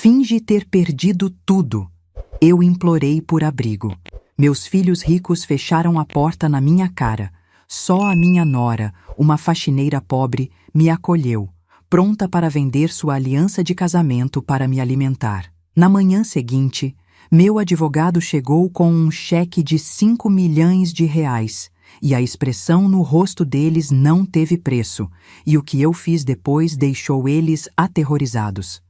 Finge ter perdido tudo. Eu implorei por abrigo. Meus filhos ricos fecharam a porta na minha cara. Só a minha nora, uma faxineira pobre, me acolheu, pronta para vender sua aliança de casamento para me alimentar. Na manhã seguinte, meu advogado chegou com um cheque de 5 milhões de reais, e a expressão no rosto deles não teve preço, e o que eu fiz depois deixou eles aterrorizados.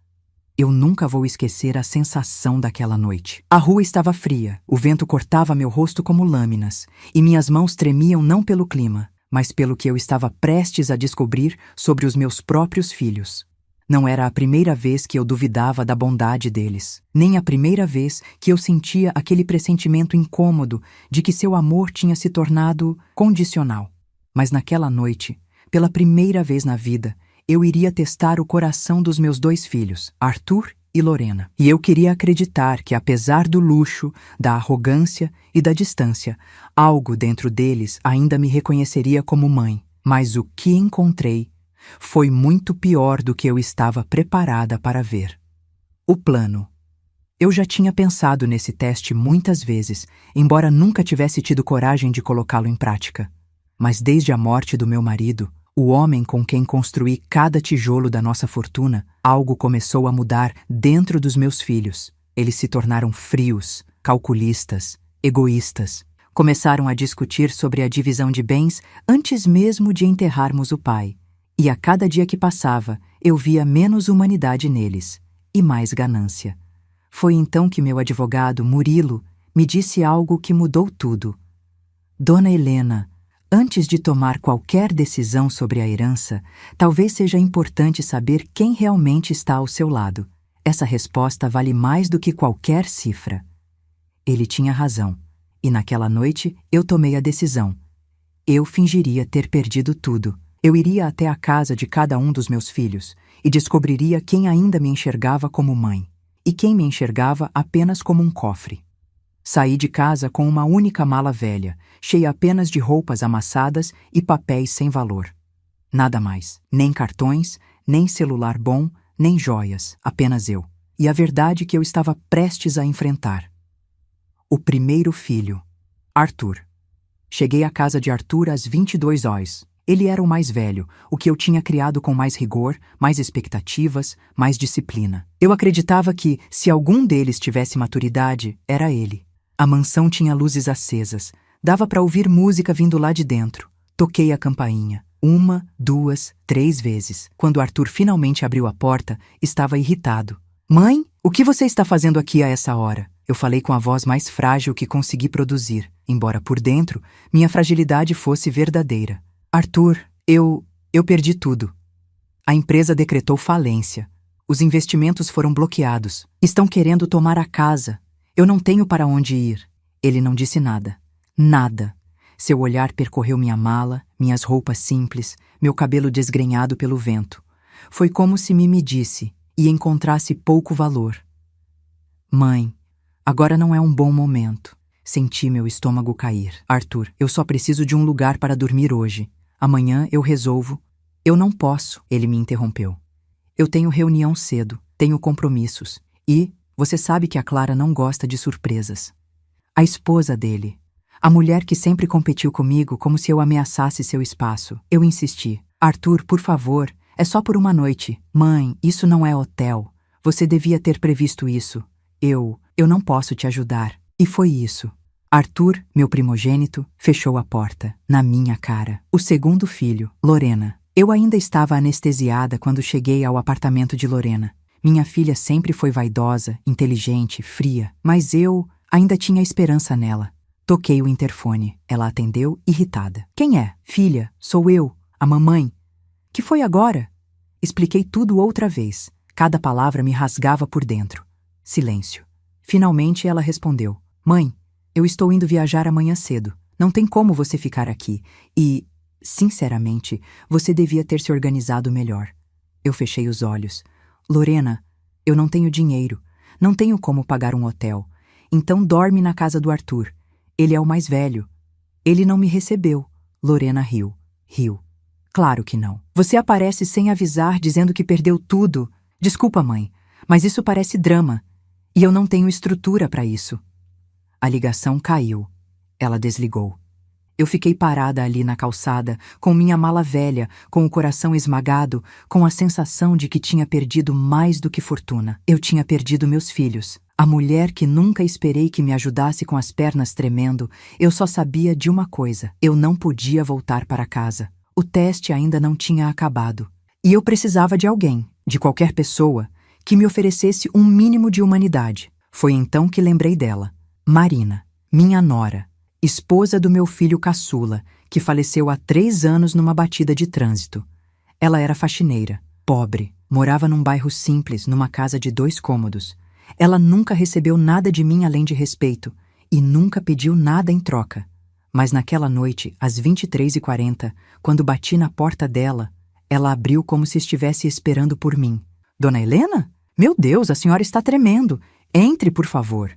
Eu nunca vou esquecer a sensação daquela noite. A rua estava fria, o vento cortava meu rosto como lâminas, e minhas mãos tremiam não pelo clima, mas pelo que eu estava prestes a descobrir sobre os meus próprios filhos. Não era a primeira vez que eu duvidava da bondade deles, nem a primeira vez que eu sentia aquele pressentimento incômodo de que seu amor tinha se tornado condicional. Mas naquela noite, pela primeira vez na vida, eu iria testar o coração dos meus 2 filhos, Arthur e Lorena. E eu queria acreditar que, apesar do luxo, da arrogância e da distância, algo dentro deles ainda me reconheceria como mãe. Mas o que encontrei foi muito pior do que eu estava preparada para ver. O plano. Eu já tinha pensado nesse teste muitas vezes, embora nunca tivesse tido coragem de colocá-lo em prática. Mas desde a morte do meu marido, o homem com quem construí cada tijolo da nossa fortuna, algo começou a mudar dentro dos meus filhos. Eles se tornaram frios, calculistas, egoístas. Começaram a discutir sobre a divisão de bens antes mesmo de enterrarmos o pai. E a cada dia que passava, eu via menos humanidade neles e mais ganância. Foi então que meu advogado, Murilo, me disse algo que mudou tudo. Dona Helena, antes de tomar qualquer decisão sobre a herança, talvez seja importante saber quem realmente está ao seu lado. Essa resposta vale mais do que qualquer cifra. Ele tinha razão, e naquela noite eu tomei a decisão. Eu fingiria ter perdido tudo. Eu iria até a casa de cada um dos meus filhos e descobriria quem ainda me enxergava como mãe e quem me enxergava apenas como um cofre. Saí de casa com uma única mala velha, cheia apenas de roupas amassadas e papéis sem valor. Nada mais, nem cartões, nem celular bom, nem joias, apenas eu. E a verdade que eu estava prestes a enfrentar. O primeiro filho, Arthur. Cheguei à casa de Arthur às 22 horas. Ele era o mais velho, o que eu tinha criado com mais rigor, mais expectativas, mais disciplina. Eu acreditava que, se algum deles tivesse maturidade, era ele. A mansão tinha luzes acesas. Dava para ouvir música vindo lá de dentro. Toquei a campainha. 1, 2, 3 vezes. Quando Arthur finalmente abriu a porta, estava irritado. Mãe, o que você está fazendo aqui a essa hora? Eu falei com a voz mais frágil que consegui produzir, embora por dentro minha fragilidade fosse verdadeira. Arthur, eu perdi tudo. A empresa decretou falência. Os investimentos foram bloqueados. Estão querendo tomar a casa. Eu não tenho para onde ir. Ele não disse nada. Nada. Seu olhar percorreu minha mala, minhas roupas simples, meu cabelo desgrenhado pelo vento. Foi como se me medisse e encontrasse pouco valor. Mãe, agora não é um bom momento. Senti meu estômago cair. Arthur, eu só preciso de um lugar para dormir hoje. Amanhã eu resolvo. Eu não posso, ele me interrompeu. Eu tenho reunião cedo, tenho compromissos. E você sabe que a Clara não gosta de surpresas. A esposa dele, a mulher que sempre competiu comigo como se eu ameaçasse seu espaço. Eu insisti. Arthur, por favor, é só por uma noite. Mãe, isso não é hotel. Você devia ter previsto isso. Eu não posso te ajudar. E foi isso. Arthur, meu primogênito, fechou a porta, na minha cara. O segundo filho, Lorena. Eu ainda estava anestesiada quando cheguei ao apartamento de Lorena. Minha filha sempre foi vaidosa, inteligente, fria, mas eu ainda tinha esperança nela. Toquei o interfone. Ela atendeu, irritada. Quem é? Filha, sou eu, a mamãe. Que foi agora? Expliquei tudo outra vez. Cada palavra me rasgava por dentro. Silêncio. Finalmente ela respondeu. Mãe, eu estou indo viajar amanhã cedo. Não tem como você ficar aqui. E, sinceramente, você devia ter se organizado melhor. Eu fechei os olhos. Lorena, eu não tenho dinheiro. Não tenho como pagar um hotel. Então dorme na casa do Arthur. Ele é o mais velho. Ele não me recebeu. Lorena riu. Riu. Claro que não. Você aparece sem avisar, dizendo que perdeu tudo. Desculpa, mãe, Mas isso parece drama, e eu não tenho estrutura para isso. A ligação caiu. Ela desligou. Eu fiquei parada ali na calçada, com minha mala velha, com o coração esmagado, com a sensação de que tinha perdido mais do que fortuna. Eu tinha perdido meus filhos. A mulher que nunca esperei que me ajudasse com as pernas tremendo, eu só sabia de uma coisa: eu não podia voltar para casa. O teste ainda não tinha acabado. E eu precisava de alguém, de qualquer pessoa, que me oferecesse um mínimo de humanidade. Foi então que lembrei dela. Marina, minha nora, esposa do meu filho caçula, que faleceu há 3 anos numa batida de trânsito. Ela era faxineira, pobre, morava num bairro simples, numa casa de 2 cômodos. Ela nunca recebeu nada de mim além de respeito, e nunca pediu nada em troca. Mas naquela noite, às 23h40, quando bati na porta dela, ela abriu como se estivesse esperando por mim. Dona Helena? Meu Deus, a senhora está tremendo. Entre, por favor.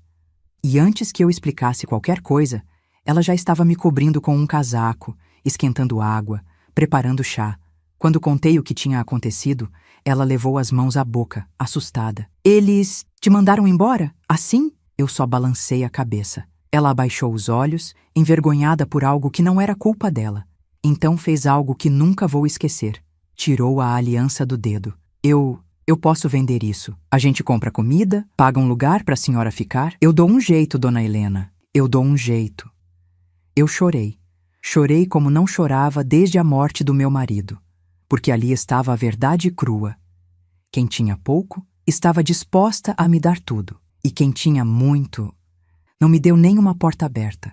E antes que eu explicasse qualquer coisa, ela já estava me cobrindo com um casaco, esquentando água, preparando chá. Quando contei o que tinha acontecido, ela levou as mãos à boca, assustada. Eles te mandaram embora? Assim? Eu só balancei a cabeça. Ela abaixou os olhos, envergonhada por algo que não era culpa dela. Então fez algo que nunca vou esquecer. Tirou a aliança do dedo. Eu posso vender isso. A gente compra comida, paga um lugar para a senhora ficar. Eu dou um jeito, dona Helena. Eu dou um jeito. Eu chorei. Chorei como não chorava desde a morte do meu marido. Porque ali estava a verdade crua. Quem tinha pouco estava disposta a me dar tudo. E quem tinha muito não me deu nem uma porta aberta.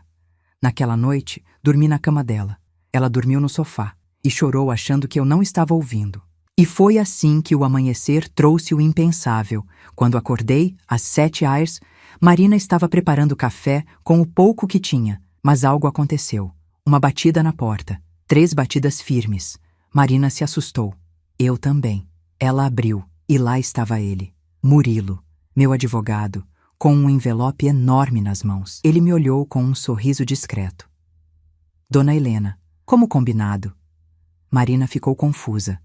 Naquela noite, dormi na cama dela. Ela dormiu no sofá e chorou achando que eu não estava ouvindo. E foi assim que o amanhecer trouxe o impensável. Quando acordei, às 7h, Marina estava preparando café com o pouco que tinha, mas algo aconteceu. Uma batida na porta. 3 batidas firmes. Marina se assustou. Eu também. Ela abriu, e lá estava ele, Murilo, meu advogado, com um envelope enorme nas mãos. Ele me olhou com um sorriso discreto. Dona Helena, como combinado. Marina ficou confusa.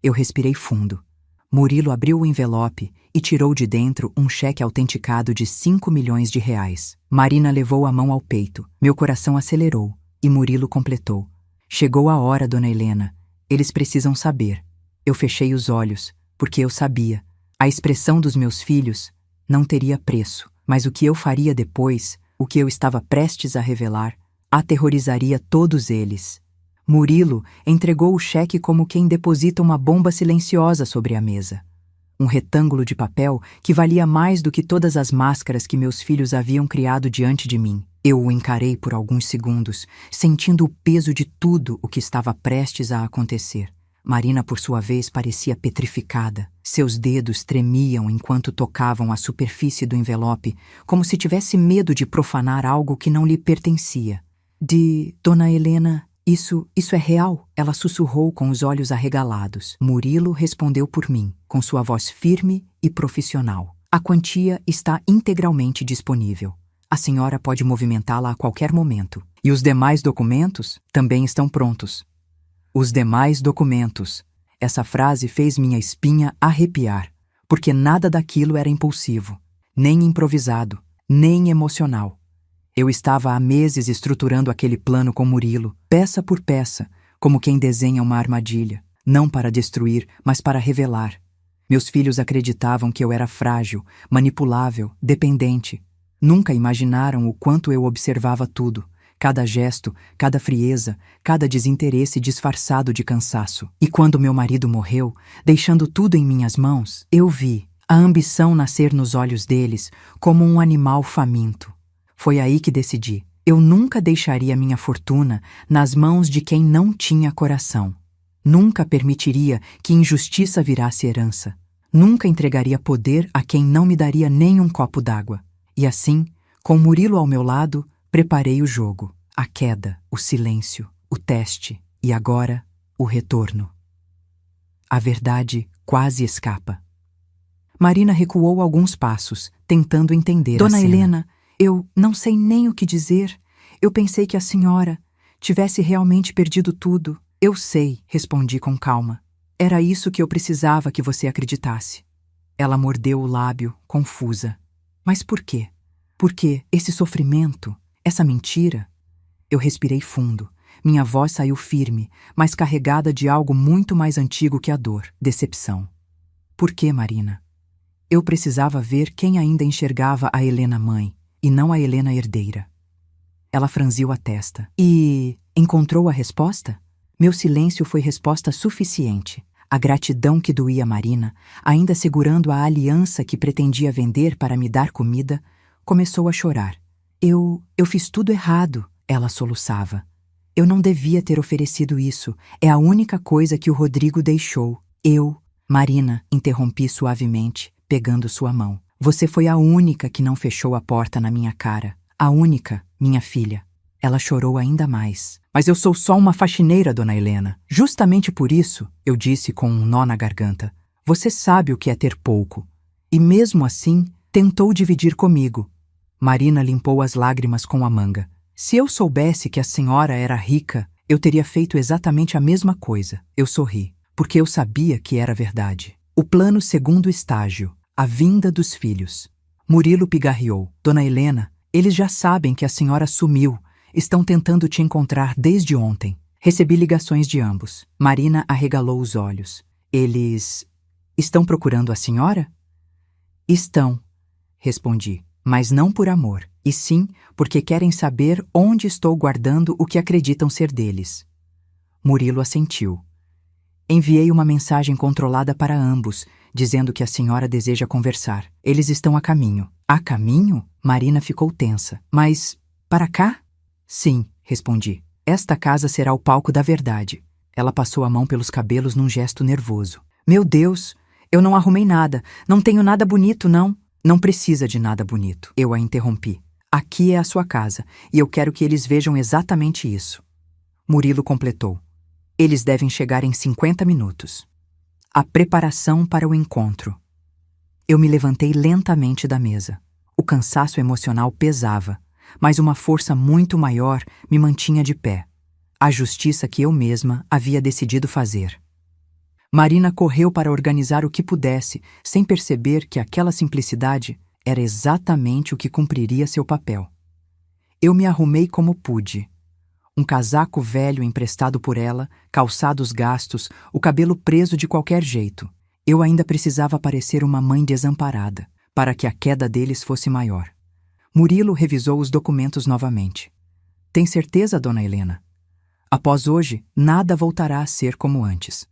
Eu respirei fundo. Murilo abriu o envelope e tirou de dentro um cheque autenticado de 5 milhões de reais. Marina levou a mão ao peito. Meu coração acelerou e Murilo completou. Chegou a hora, dona Helena. Eles precisam saber. Eu fechei os olhos, porque eu sabia. A expressão dos meus filhos não teria preço, mas o que eu faria depois, o que eu estava prestes a revelar, aterrorizaria todos eles. Murilo entregou o cheque como quem deposita uma bomba silenciosa sobre a mesa. Um retângulo de papel que valia mais do que todas as máscaras que meus filhos haviam criado diante de mim. Eu o encarei por alguns segundos, sentindo o peso de tudo o que estava prestes a acontecer. Marina, por sua vez, parecia petrificada. Seus dedos tremiam enquanto tocavam a superfície do envelope, como se tivesse medo de profanar algo que não lhe pertencia. Dona Helena... Isso é real? Ela sussurrou com os olhos arregalados. Murilo respondeu por mim, com sua voz firme e profissional. A quantia está integralmente disponível. A senhora pode movimentá-la a qualquer momento. E os demais documentos também estão prontos. Os demais documentos. Essa frase fez minha espinha arrepiar, porque nada daquilo era impulsivo, nem improvisado, nem emocional. Eu estava há meses estruturando aquele plano com Murilo, peça por peça, como quem desenha uma armadilha, não para destruir, mas para revelar. Meus filhos acreditavam que eu era frágil, manipulável, dependente. Nunca imaginaram o quanto eu observava tudo, cada gesto, cada frieza, cada desinteresse disfarçado de cansaço. E quando meu marido morreu, deixando tudo em minhas mãos, eu vi a ambição nascer nos olhos deles como um animal faminto. Foi aí que decidi. Eu nunca deixaria minha fortuna nas mãos de quem não tinha coração. Nunca permitiria que injustiça virasse herança. Nunca entregaria poder a quem não me daria nem um copo d'água. E assim, com Murilo ao meu lado, preparei o jogo. A queda, o silêncio, o teste e agora, o retorno. A verdade quase escapa. Marina recuou alguns passos, tentando entender a cena. Dona Helena, eu não sei nem o que dizer. Eu pensei que a senhora tivesse realmente perdido tudo. Eu sei, respondi com calma. Era isso que eu precisava que você acreditasse. Ela mordeu o lábio, confusa. Mas por quê? Por que esse sofrimento? Essa mentira? Eu respirei fundo. Minha voz saiu firme, mas carregada de algo muito mais antigo que a dor, decepção. Por que, Marina? Eu precisava ver quem ainda enxergava a Helena mãe, e não a Helena herdeira. Ela franziu a testa. E encontrou a resposta? Meu silêncio foi resposta suficiente. A gratidão que doía a Marina, ainda segurando a aliança que pretendia vender para me dar comida, começou a chorar. Eu fiz tudo errado, ela soluçava. Eu não devia ter oferecido isso. É a única coisa que o Rodrigo deixou. Marina, interrompi suavemente, pegando sua mão. Você foi a única que não fechou a porta na minha cara. A única, minha filha. Ela chorou ainda mais. Mas eu sou só uma faxineira, dona Helena. Justamente por isso, eu disse com um nó na garganta. Você sabe o que é ter pouco. E mesmo assim, tentou dividir comigo. Marina limpou as lágrimas com a manga. Se eu soubesse que a senhora era rica, eu teria feito exatamente a mesma coisa. Eu sorri, porque eu sabia que era verdade. O plano segundo estágio, a vinda dos filhos. Murilo pigarreou. Dona Helena, eles já sabem que a senhora sumiu. Estão tentando te encontrar desde ontem. Recebi ligações de ambos. Marina arregalou os olhos. Eles estão procurando a senhora? Estão, respondi, mas não por amor, e sim porque querem saber onde estou guardando o que acreditam ser deles. Murilo assentiu. Enviei uma mensagem controlada para ambos, dizendo que a senhora deseja conversar. Eles estão a caminho. A caminho? Marina ficou tensa. Mas para cá? Sim, respondi. Esta casa será o palco da verdade. Ela passou a mão pelos cabelos num gesto nervoso. Meu Deus, eu não arrumei nada. Não tenho nada bonito, não. Não precisa de nada bonito. Eu a interrompi. Aqui é a sua casa, e eu quero que eles vejam exatamente isso. Murilo completou. Eles devem chegar em 50 minutos. A preparação para o encontro. Eu me levantei lentamente da mesa. O cansaço emocional pesava, mas uma força muito maior me mantinha de pé. A justiça que eu mesma havia decidido fazer. Marina correu para organizar o que pudesse, sem perceber que aquela simplicidade era exatamente o que cumpriria seu papel. Eu me arrumei como pude. Um casaco velho emprestado por ela, calçados gastos, o cabelo preso de qualquer jeito. Eu ainda precisava parecer uma mãe desamparada, para que a queda deles fosse maior. Murilo revisou os documentos novamente. Tem certeza, dona Helena? Após hoje, nada voltará a ser como antes.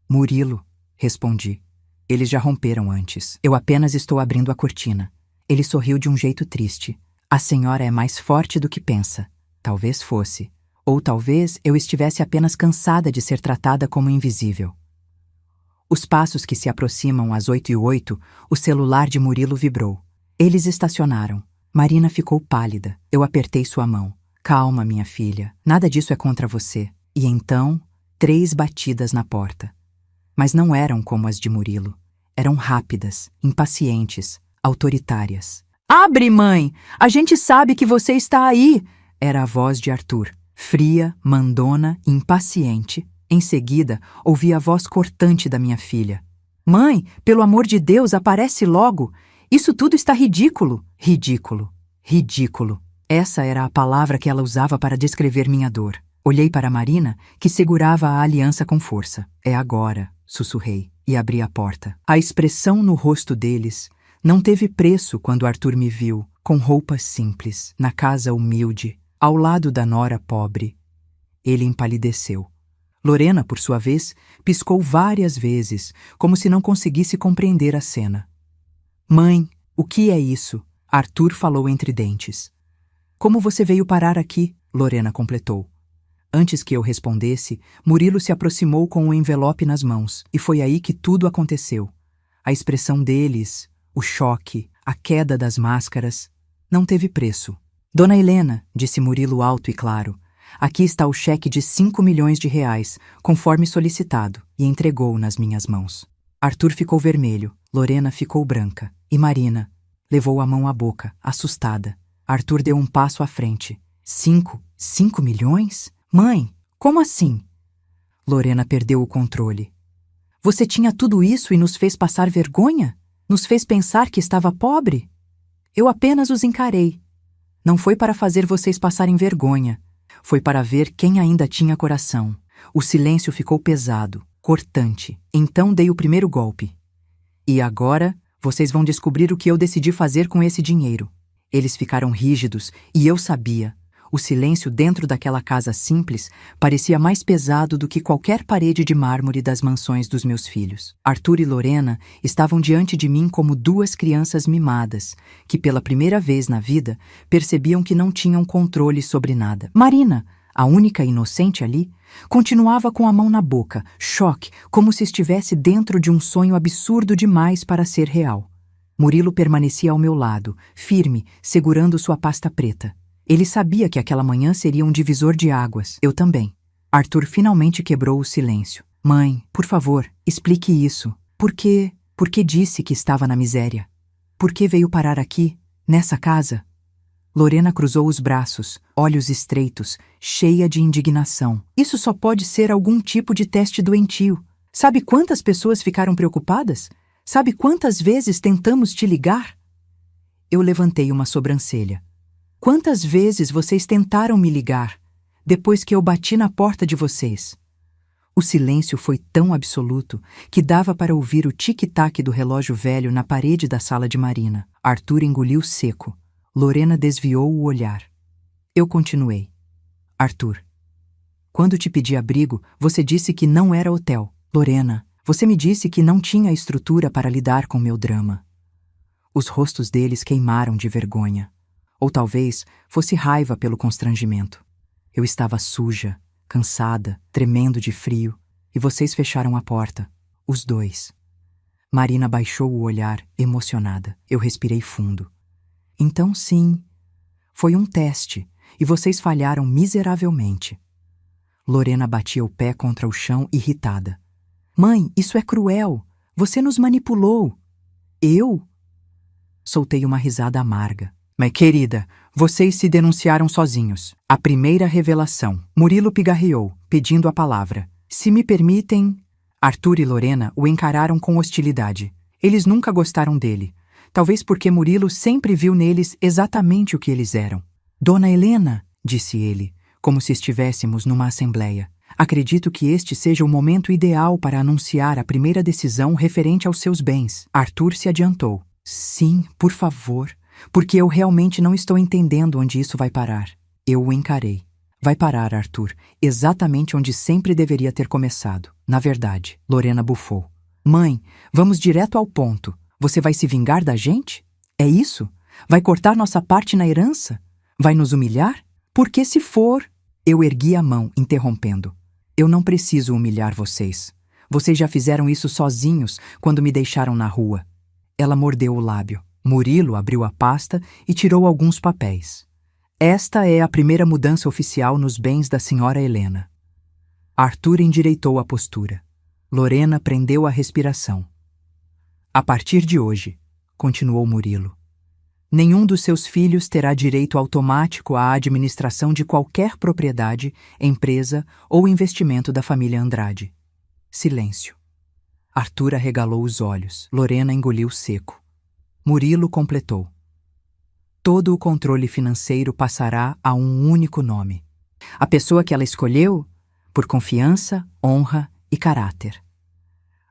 Murilo, respondi. Eles já romperam antes. Eu apenas estou abrindo a cortina. Ele sorriu de um jeito triste. A senhora é mais forte do que pensa. Talvez fosse. Ou talvez eu estivesse apenas cansada de ser tratada como invisível. Os passos que se aproximam às 8h08, o celular de Murilo vibrou. Eles estacionaram. Marina ficou pálida. Eu apertei sua mão. Calma, minha filha. Nada disso é contra você. E então, 3 batidas na porta. Mas não eram como as de Murilo. Eram rápidas, impacientes, autoritárias. Abre, mãe! A gente sabe que você está aí! Era a voz de Arthur, fria, mandona, impaciente. Em seguida, ouvi a voz cortante da minha filha. Mãe, pelo amor de Deus, aparece logo! Isso tudo está ridículo! Ridículo. Ridículo. Essa era a palavra que ela usava para descrever minha dor. Olhei para Marina, que segurava a aliança com força. É agora, sussurrei, e abri a porta. A expressão no rosto deles não teve preço quando Arthur me viu, com roupas simples, na casa humilde, ao lado da nora pobre. Ele empalideceu. Lorena, por sua vez, piscou várias vezes, como se não conseguisse compreender a cena. Mãe, o que é isso? Arthur falou entre dentes. Como você veio parar aqui? Lorena completou. Antes que eu respondesse, Murilo se aproximou com o envelope nas mãos, e foi aí que tudo aconteceu. A expressão deles, o choque, a queda das máscaras, não teve preço. Dona Helena, disse Murilo alto e claro, aqui está o cheque de 5 milhões de reais, conforme solicitado, e entregou nas minhas mãos. Arthur ficou vermelho, Lorena ficou branca, e Marina levou a mão à boca, assustada. Arthur deu um passo à frente. 5 milhões? Mãe, como assim? Lorena perdeu o controle. Você tinha tudo isso e nos fez passar vergonha? Nos fez pensar que estava pobre? Eu apenas os encarei. Não foi para fazer vocês passarem vergonha. Foi para ver quem ainda tinha coração. O silêncio ficou pesado, cortante. Então dei o primeiro golpe. E agora, vocês vão descobrir o que eu decidi fazer com esse dinheiro. Eles ficaram rígidos e eu sabia. O silêncio dentro daquela casa simples parecia mais pesado do que qualquer parede de mármore das mansões dos meus filhos. Arthur e Lorena estavam diante de mim como duas crianças mimadas, que pela primeira vez na vida percebiam que não tinham controle sobre nada. Marina, a única inocente ali, continuava com a mão na boca, choque, como se estivesse dentro de um sonho absurdo demais para ser real. Murilo permanecia ao meu lado, firme, segurando sua pasta preta. Ele sabia que aquela manhã seria um divisor de águas. Eu também. Arthur finalmente quebrou o silêncio. Mãe, por favor, explique isso. Por que disse que estava na miséria? Por que veio parar aqui, nessa casa? Lorena cruzou os braços, olhos estreitos, cheia de indignação. Isso só pode ser algum tipo de teste doentio. Sabe quantas pessoas ficaram preocupadas? Sabe quantas vezes tentamos te ligar? Eu levantei uma sobrancelha. Quantas vezes vocês tentaram me ligar, depois que eu bati na porta de vocês? O silêncio foi tão absoluto que dava para ouvir o tic-tac do relógio velho na parede da sala de Marina. Arthur engoliu seco. Lorena desviou o olhar. Eu continuei. Arthur, quando te pedi abrigo, você disse que não era hotel. Lorena, você me disse que não tinha estrutura para lidar com meu drama. Os rostos deles queimaram de vergonha. Ou talvez fosse raiva pelo constrangimento. Eu estava suja, cansada, tremendo de frio, e vocês fecharam a porta, os dois. Marina baixou o olhar, emocionada. Eu respirei fundo. Então sim, foi um teste, e vocês falharam miseravelmente. Lorena batia o pé contra o chão, irritada. Mãe, isso é cruel. Você nos manipulou. Eu? Soltei uma risada amarga. Mas, querida, vocês se denunciaram sozinhos. A primeira revelação. Murilo pigarreou, pedindo a palavra. Se me permitem... Arthur e Lorena o encararam com hostilidade. Eles nunca gostaram dele. Talvez porque Murilo sempre viu neles exatamente o que eles eram. Dona Helena, disse ele, como se estivéssemos numa assembleia. Acredito que este seja o momento ideal para anunciar a primeira decisão referente aos seus bens. Arthur se adiantou. Sim, por favor. Porque eu realmente não estou entendendo onde isso vai parar. Eu o encarei. Vai parar, Arthur, exatamente onde sempre deveria ter começado. Na verdade, Lorena bufou. Mãe, vamos direto ao ponto. Você vai se vingar da gente? É isso? Vai cortar nossa parte na herança? Vai nos humilhar? Porque se for... Eu ergui a mão, interrompendo. Eu não preciso humilhar vocês. Vocês já fizeram isso sozinhos quando me deixaram na rua. Ela mordeu o lábio. Murilo abriu a pasta e tirou alguns papéis. Esta é a primeira mudança oficial nos bens da senhora Helena. Arthur endireitou a postura. Lorena prendeu a respiração. A partir de hoje, continuou Murilo, nenhum dos seus filhos terá direito automático à administração de qualquer propriedade, empresa ou investimento da família Andrade. Silêncio. Arthur arregalou os olhos. Lorena engoliu seco. Murilo completou. Todo o controle financeiro passará a um único nome. A pessoa que ela escolheu, por confiança, honra e caráter.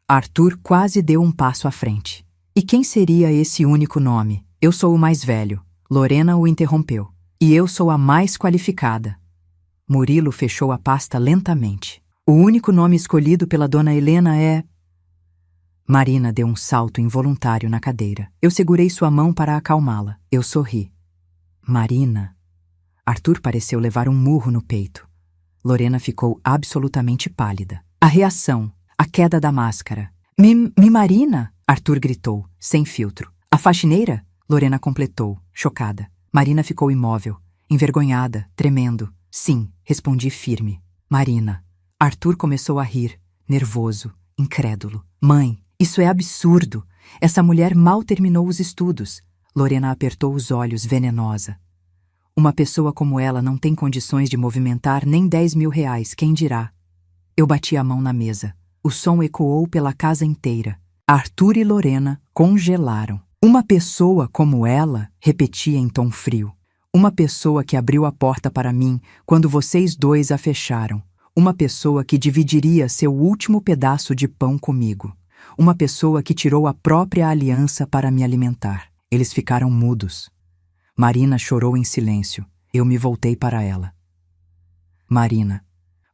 Arthur quase deu um passo à frente. E quem seria esse único nome? Eu sou o mais velho. Lorena o interrompeu. E eu sou a mais qualificada. Murilo fechou a pasta lentamente. O único nome escolhido pela dona Helena é... Marina deu um salto involuntário na cadeira. Eu segurei sua mão para acalmá-la. Eu sorri. Marina... Arthur pareceu levar um murro no peito. Lorena ficou absolutamente pálida. A reação, a queda da máscara. Marina? Arthur gritou, sem filtro. A faxineira? Lorena completou, chocada. Marina ficou imóvel, envergonhada, tremendo. Sim, respondi firme. Marina. Arthur começou a rir, nervoso, incrédulo. Mãe, isso é absurdo. Essa mulher mal terminou os estudos. Lorena apertou os olhos, venenosa. Uma pessoa como ela não tem condições de movimentar nem 10 mil reais, quem dirá? Eu bati a mão na mesa. O som ecoou pela casa inteira. Arthur e Lorena congelaram. Uma pessoa como ela, repetia em tom frio. Uma pessoa que abriu a porta para mim quando vocês dois a fecharam. Uma pessoa que dividiria seu último pedaço de pão comigo. Uma pessoa que tirou a própria aliança para me alimentar. Eles ficaram mudos. Marina chorou em silêncio. Eu me voltei para ela. Marina,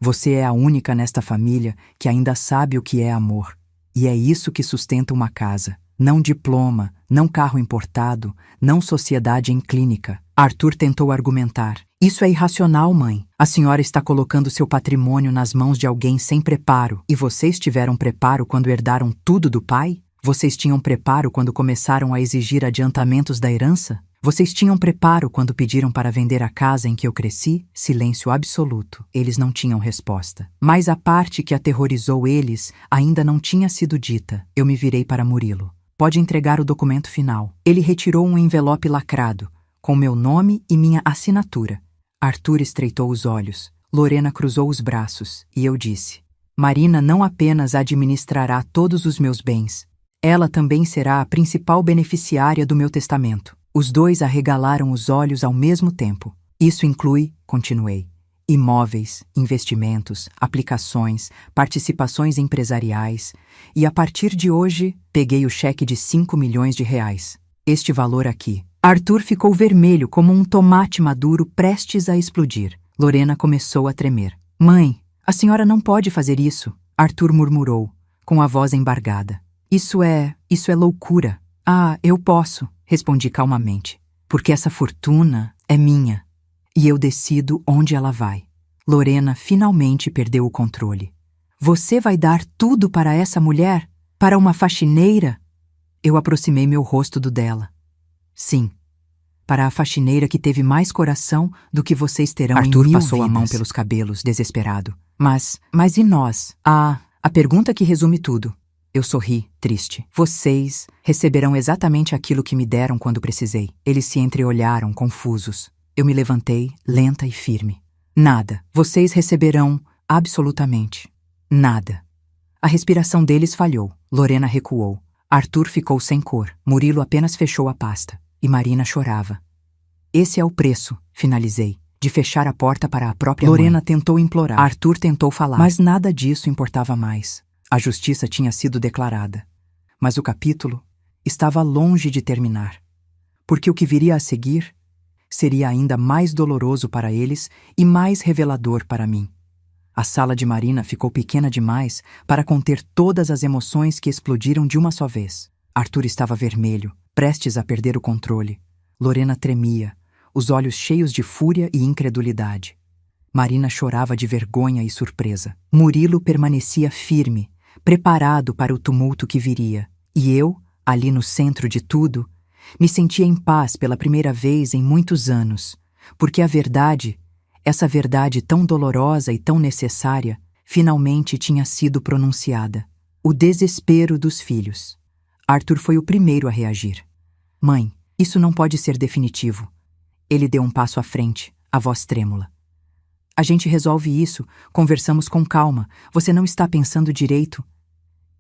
você é a única nesta família que ainda sabe o que é amor. E é isso que sustenta uma casa. Não diploma, não carro importado, não sociedade em clínica. Arthur tentou argumentar. Isso é irracional, mãe. A senhora está colocando seu patrimônio nas mãos de alguém sem preparo. E vocês tiveram preparo quando herdaram tudo do pai? Vocês tinham preparo quando começaram a exigir adiantamentos da herança? Vocês tinham preparo quando pediram para vender a casa em que eu cresci? Silêncio absoluto. Eles não tinham resposta. Mas a parte que aterrorizou eles ainda não tinha sido dita. Eu me virei para Murilo. Pode entregar o documento final. Ele retirou um envelope lacrado, com meu nome e minha assinatura. Arthur estreitou os olhos. Lorena cruzou os braços, e eu disse: Marina não apenas administrará todos os meus bens, ela também será a principal beneficiária do meu testamento. Os dois arregalaram os olhos ao mesmo tempo. Isso inclui, continuei, imóveis, investimentos, aplicações, participações empresariais, e a partir de hoje, peguei o cheque de 5 milhões de reais. Este valor aqui. Arthur ficou vermelho como um tomate maduro prestes a explodir. Lorena começou a tremer. Mãe, a senhora não pode fazer isso, Arthur murmurou, com a voz embargada. Isso é loucura. Ah, eu posso, respondi calmamente, porque essa fortuna é minha, e eu decido onde ela vai. Lorena finalmente perdeu o controle. Você vai dar tudo para essa mulher? Para uma faxineira? Eu aproximei meu rosto do dela. Sim, para a faxineira que teve mais coração do que vocês terão em 1000 vidas. Arthur passou a mão pelos cabelos, desesperado. Mas e nós? A pergunta que resume tudo. Eu sorri, triste. Vocês receberão exatamente aquilo que me deram quando precisei. Eles se entreolharam, confusos. Eu me levantei, lenta e firme. Nada. Vocês receberão absolutamente nada. A respiração deles falhou. Lorena recuou. Arthur ficou sem cor. Murilo apenas fechou a pasta. E Marina chorava. Esse é o preço, finalizei, de fechar a porta para a própria mãe. Lorena tentou implorar. Arthur tentou falar. Mas nada disso importava mais. A justiça tinha sido declarada. Mas o capítulo estava longe de terminar. Porque o que viria a seguir seria ainda mais doloroso para eles e mais revelador para mim. A sala de Marina ficou pequena demais para conter todas as emoções que explodiram de uma só vez. Arthur estava vermelho, prestes a perder o controle. Lorena tremia, os olhos cheios de fúria e incredulidade. Marina chorava de vergonha e surpresa. Murilo permanecia firme, preparado para o tumulto que viria. E eu, ali no centro de tudo, me sentia em paz pela primeira vez em muitos anos, porque a verdade, essa verdade tão dolorosa e tão necessária, finalmente tinha sido pronunciada. O desespero dos filhos. Arthur foi o primeiro a reagir. Mãe, isso não pode ser definitivo. Ele deu um passo à frente, a voz trêmula. A gente resolve isso, conversamos com calma. Você não está pensando direito?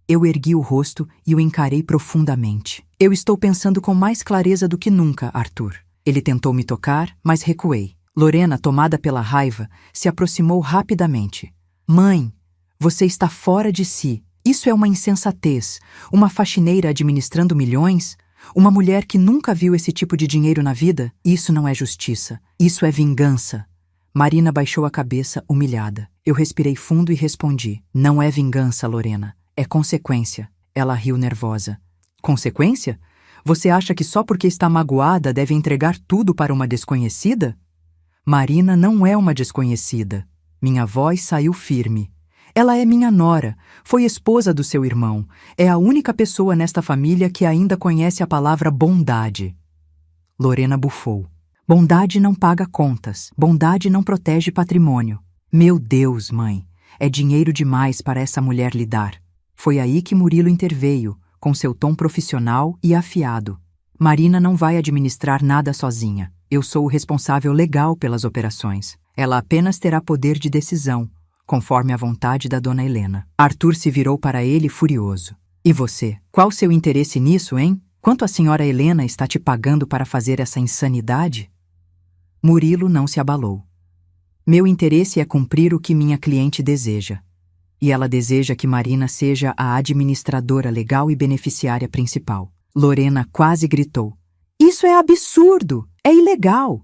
Eu ergui o rosto e o encarei profundamente. Eu estou pensando com mais clareza do que nunca, Arthur. Ele tentou me tocar, mas recuei. Lorena, tomada pela raiva, se aproximou rapidamente. Mãe, você está fora de si. Isso é uma insensatez. Uma faxineira administrando milhões? Uma mulher que nunca viu esse tipo de dinheiro na vida? Isso não é justiça. Isso é vingança. Marina baixou a cabeça, humilhada. Eu respirei fundo e respondi. Não é vingança, Lorena. É consequência. Ela riu nervosa. Consequência? Você acha que só porque está magoada deve entregar tudo para uma desconhecida? Marina não é uma desconhecida. Minha voz saiu firme. Ela é minha nora, foi esposa do seu irmão. É a única pessoa nesta família que ainda conhece a palavra bondade. Lorena bufou. Bondade não paga contas. Bondade não protege patrimônio. Meu Deus, mãe, é dinheiro demais para essa mulher lidar. Foi aí que Murilo interveio, com seu tom profissional e afiado. Marina não vai administrar nada sozinha. Eu sou o responsável legal pelas operações. Ela apenas terá poder de decisão, conforme a vontade da dona Helena. Arthur se virou para ele furioso. E você? Qual seu interesse nisso, hein? Quanto a senhora Helena está te pagando para fazer essa insanidade? Murilo não se abalou. Meu interesse é cumprir o que minha cliente deseja. E ela deseja que Marina seja a administradora legal e beneficiária principal. Lorena quase gritou. Isso é absurdo! É ilegal!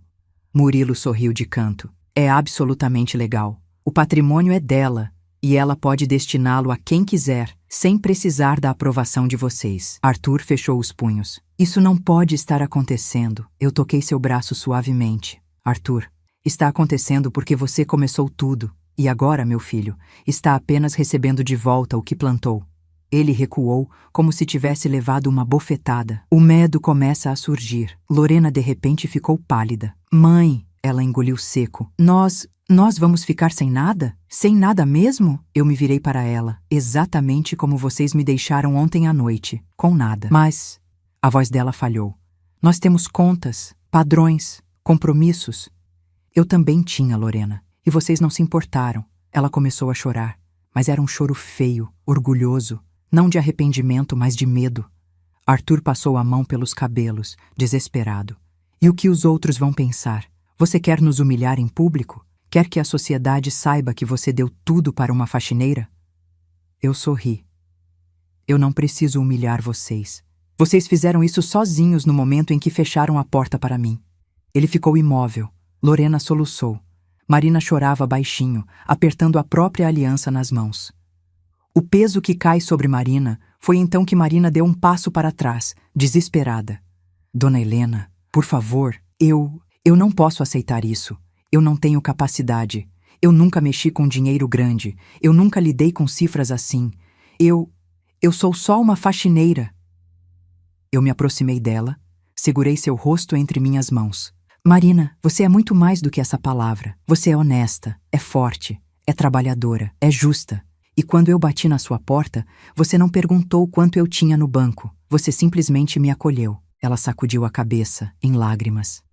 Murilo sorriu de canto. É absolutamente legal. O patrimônio é dela, e ela pode destiná-lo a quem quiser, sem precisar da aprovação de vocês. Arthur fechou os punhos. Isso não pode estar acontecendo. Eu toquei seu braço suavemente. Arthur, está acontecendo porque você começou tudo. E agora, meu filho, está apenas recebendo de volta o que plantou. Ele recuou, como se tivesse levado uma bofetada. O medo começa a surgir. Lorena de repente ficou pálida. Mãe, ela engoliu seco. Nós vamos ficar sem nada? Sem nada mesmo? Eu me virei para ela, exatamente como vocês me deixaram ontem à noite, com nada. Mas a voz dela falhou. Nós temos contas, padrões, compromissos. Eu também tinha, Lorena. E vocês não se importaram. Ela começou a chorar, mas era um choro feio, orgulhoso, não de arrependimento, mas de medo. Arthur passou a mão pelos cabelos, desesperado. E o que os outros vão pensar? Você quer nos humilhar em público? Quer que a sociedade saiba que você deu tudo para uma faxineira? Eu sorri. Eu não preciso humilhar vocês. Vocês fizeram isso sozinhos no momento em que fecharam a porta para mim. Ele ficou imóvel. Lorena soluçou. Marina chorava baixinho, apertando a própria aliança nas mãos. O peso que cai sobre Marina foi então que Marina deu um passo para trás, desesperada. Dona Helena, por favor, eu não posso aceitar isso. Eu não tenho capacidade. Eu nunca mexi com dinheiro grande. Eu nunca lidei com cifras assim. Eu sou só uma faxineira. Eu me aproximei dela, segurei seu rosto entre minhas mãos. Marina, você é muito mais do que essa palavra. Você é honesta, é forte, é trabalhadora, é justa. E quando eu bati na sua porta, você não perguntou quanto eu tinha no banco. Você simplesmente me acolheu. Ela sacudiu a cabeça, em lágrimas.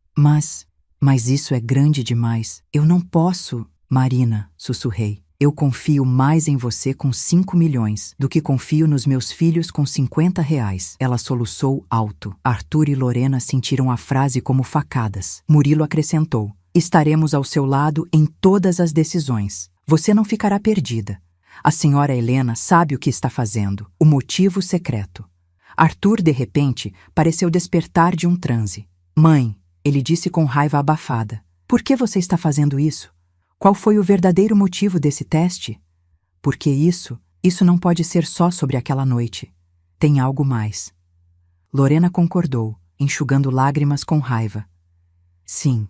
Mas isso é grande demais. Eu não posso. Marina, sussurrei. Eu confio mais em você com 5 milhões do que confio nos meus filhos com R$ 50. Ela soluçou alto. Arthur e Lorena sentiram a frase como facadas. Murilo acrescentou. Estaremos ao seu lado em todas as decisões. Você não ficará perdida. A senhora Helena sabe o que está fazendo. O motivo secreto. Arthur, de repente, pareceu despertar de um transe. Mãe, ele disse com raiva abafada. Por que você está fazendo isso? Qual foi o verdadeiro motivo desse teste? Porque isso não pode ser só sobre aquela noite. Tem algo mais. Lorena concordou, enxugando lágrimas com raiva. Sim,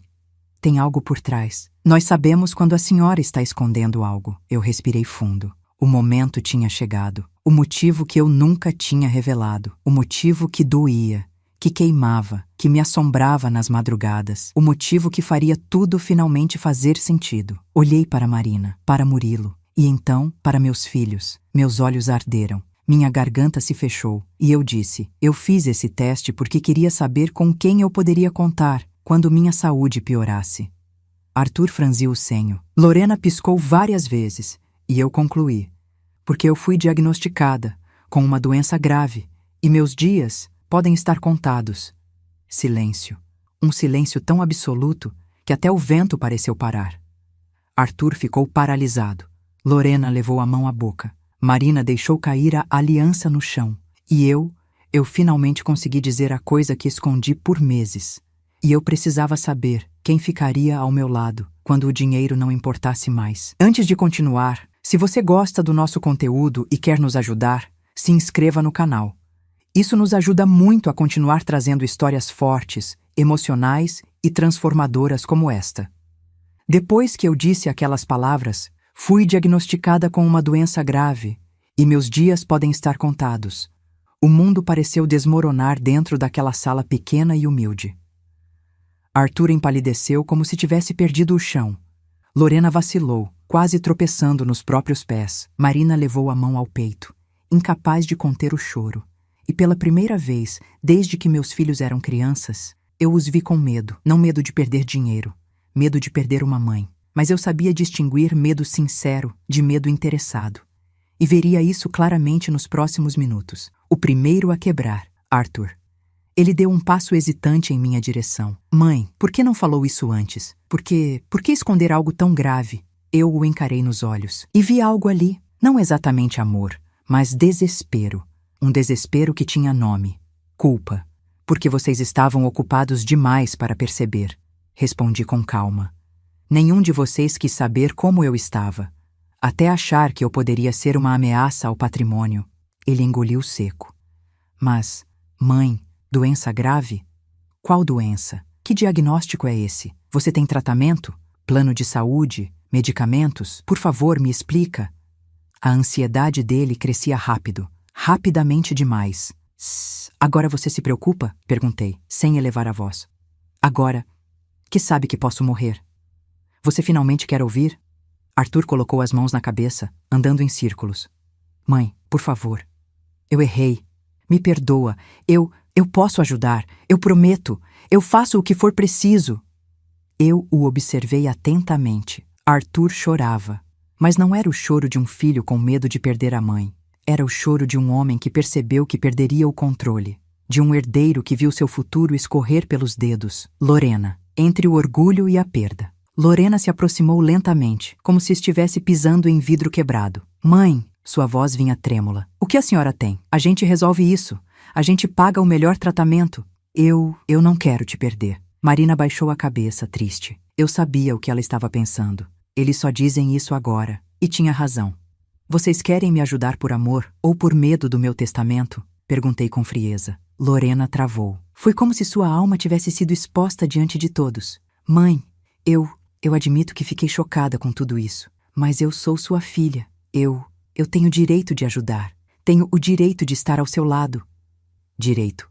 tem algo por trás. Nós sabemos quando a senhora está escondendo algo. Eu respirei fundo. O momento tinha chegado. O motivo que eu nunca tinha revelado. O motivo que doía, que queimava, que me assombrava nas madrugadas. O motivo que faria tudo finalmente fazer sentido. Olhei para Marina, para Murilo, e então para meus filhos. Meus olhos arderam. Minha garganta se fechou, e eu disse, eu fiz esse teste porque queria saber com quem eu poderia contar quando minha saúde piorasse. Arthur franziu o senho. Lorena piscou várias vezes, e eu concluí. Porque eu fui diagnosticada com uma doença grave, e meus dias podem estar contados. Silêncio. Um silêncio tão absoluto que até o vento pareceu parar. Arthur ficou paralisado. Lorena levou a mão à boca. Marina deixou cair a aliança no chão. E eu finalmente consegui dizer a coisa que escondi por meses. E eu precisava saber quem ficaria ao meu lado quando o dinheiro não importasse mais. Antes de continuar, se você gosta do nosso conteúdo e quer nos ajudar, se inscreva no canal. Isso nos ajuda muito a continuar trazendo histórias fortes, emocionais e transformadoras como esta. Depois que eu disse aquelas palavras, fui diagnosticada com uma doença grave e meus dias podem estar contados. O mundo pareceu desmoronar dentro daquela sala pequena e humilde. Arthur empalideceu como se tivesse perdido o chão. Lorena vacilou, quase tropeçando nos próprios pés. Marina levou a mão ao peito, incapaz de conter o choro. E pela primeira vez, desde que meus filhos eram crianças, eu os vi com medo. Não medo de perder dinheiro, medo de perder uma mãe. Mas eu sabia distinguir medo sincero de medo interessado. e veria isso claramente nos próximos minutos. O primeiro a quebrar, Arthur. Ele deu um passo hesitante em minha direção. Mãe, por que não falou isso antes? Por que esconder algo tão grave? Eu o encarei nos olhos e vi algo ali, não exatamente amor, mas desespero. Um desespero que tinha nome: culpa. Porque vocês estavam ocupados demais para perceber. Respondi com calma. Nenhum de vocês quis saber como eu estava, até achar que eu poderia ser uma ameaça ao patrimônio. Ele engoliu seco. Mas, mãe, doença grave? Qual doença? Que diagnóstico é esse? Você tem tratamento? Plano de saúde? Medicamentos? Por favor, me explica. A ansiedade dele crescia rápido, rapidamente demais. Agora você se preocupa? Perguntei, sem elevar a voz. Agora, que sabe que posso morrer. Você finalmente quer ouvir? Arthur colocou as mãos na cabeça, andando em círculos. Mãe, por favor. Eu errei. Me perdoa. Eu posso ajudar. Eu prometo. Eu faço o que for preciso. Eu o observei atentamente. Arthur chorava. Mas não era o choro de um filho com medo de perder a mãe. Era o choro de um homem que percebeu que perderia o controle. De um herdeiro que viu seu futuro escorrer pelos dedos. Lorena, entre o orgulho e a perda. Lorena se aproximou lentamente, como se estivesse pisando em vidro quebrado. Mãe, sua voz vinha trêmula. O que a senhora tem? A gente resolve isso. A gente paga o melhor tratamento. Eu não quero te perder. Marina baixou a cabeça, triste. Eu sabia o que ela estava pensando. Eles só dizem isso agora. E tinha razão. Vocês querem me ajudar por amor ou por medo do meu testamento? Perguntei com frieza. Lorena travou. Foi como se sua alma tivesse sido exposta diante de todos. Mãe, eu admito que fiquei chocada com tudo isso. Mas eu sou sua filha. Eu tenho o direito de ajudar. Tenho o direito de estar ao seu lado. Direito.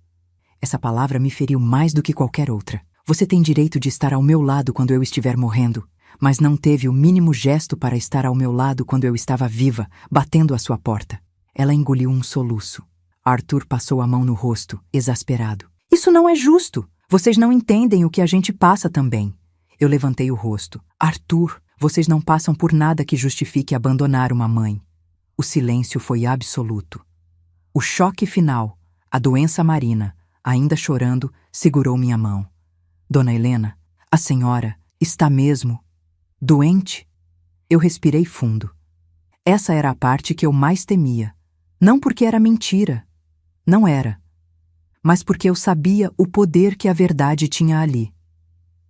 Essa palavra me feriu mais do que qualquer outra. Você tem direito de estar ao meu lado quando eu estiver morrendo, mas não teve o mínimo gesto para estar ao meu lado quando eu estava viva, batendo à sua porta. Ela engoliu um soluço. Arthur passou a mão no rosto, exasperado. Isso não é justo! Vocês não entendem o que a gente passa também. Eu levantei o rosto. Arthur, vocês não passam por nada que justifique abandonar uma mãe. O silêncio foi absoluto. O choque final, a doença Marina, ainda chorando, segurou minha mão. Dona Helena, a senhora está mesmo doente? Eu respirei fundo. Essa era a parte que eu mais temia. Não porque era mentira. Não era. Mas porque eu sabia o poder que a verdade tinha ali.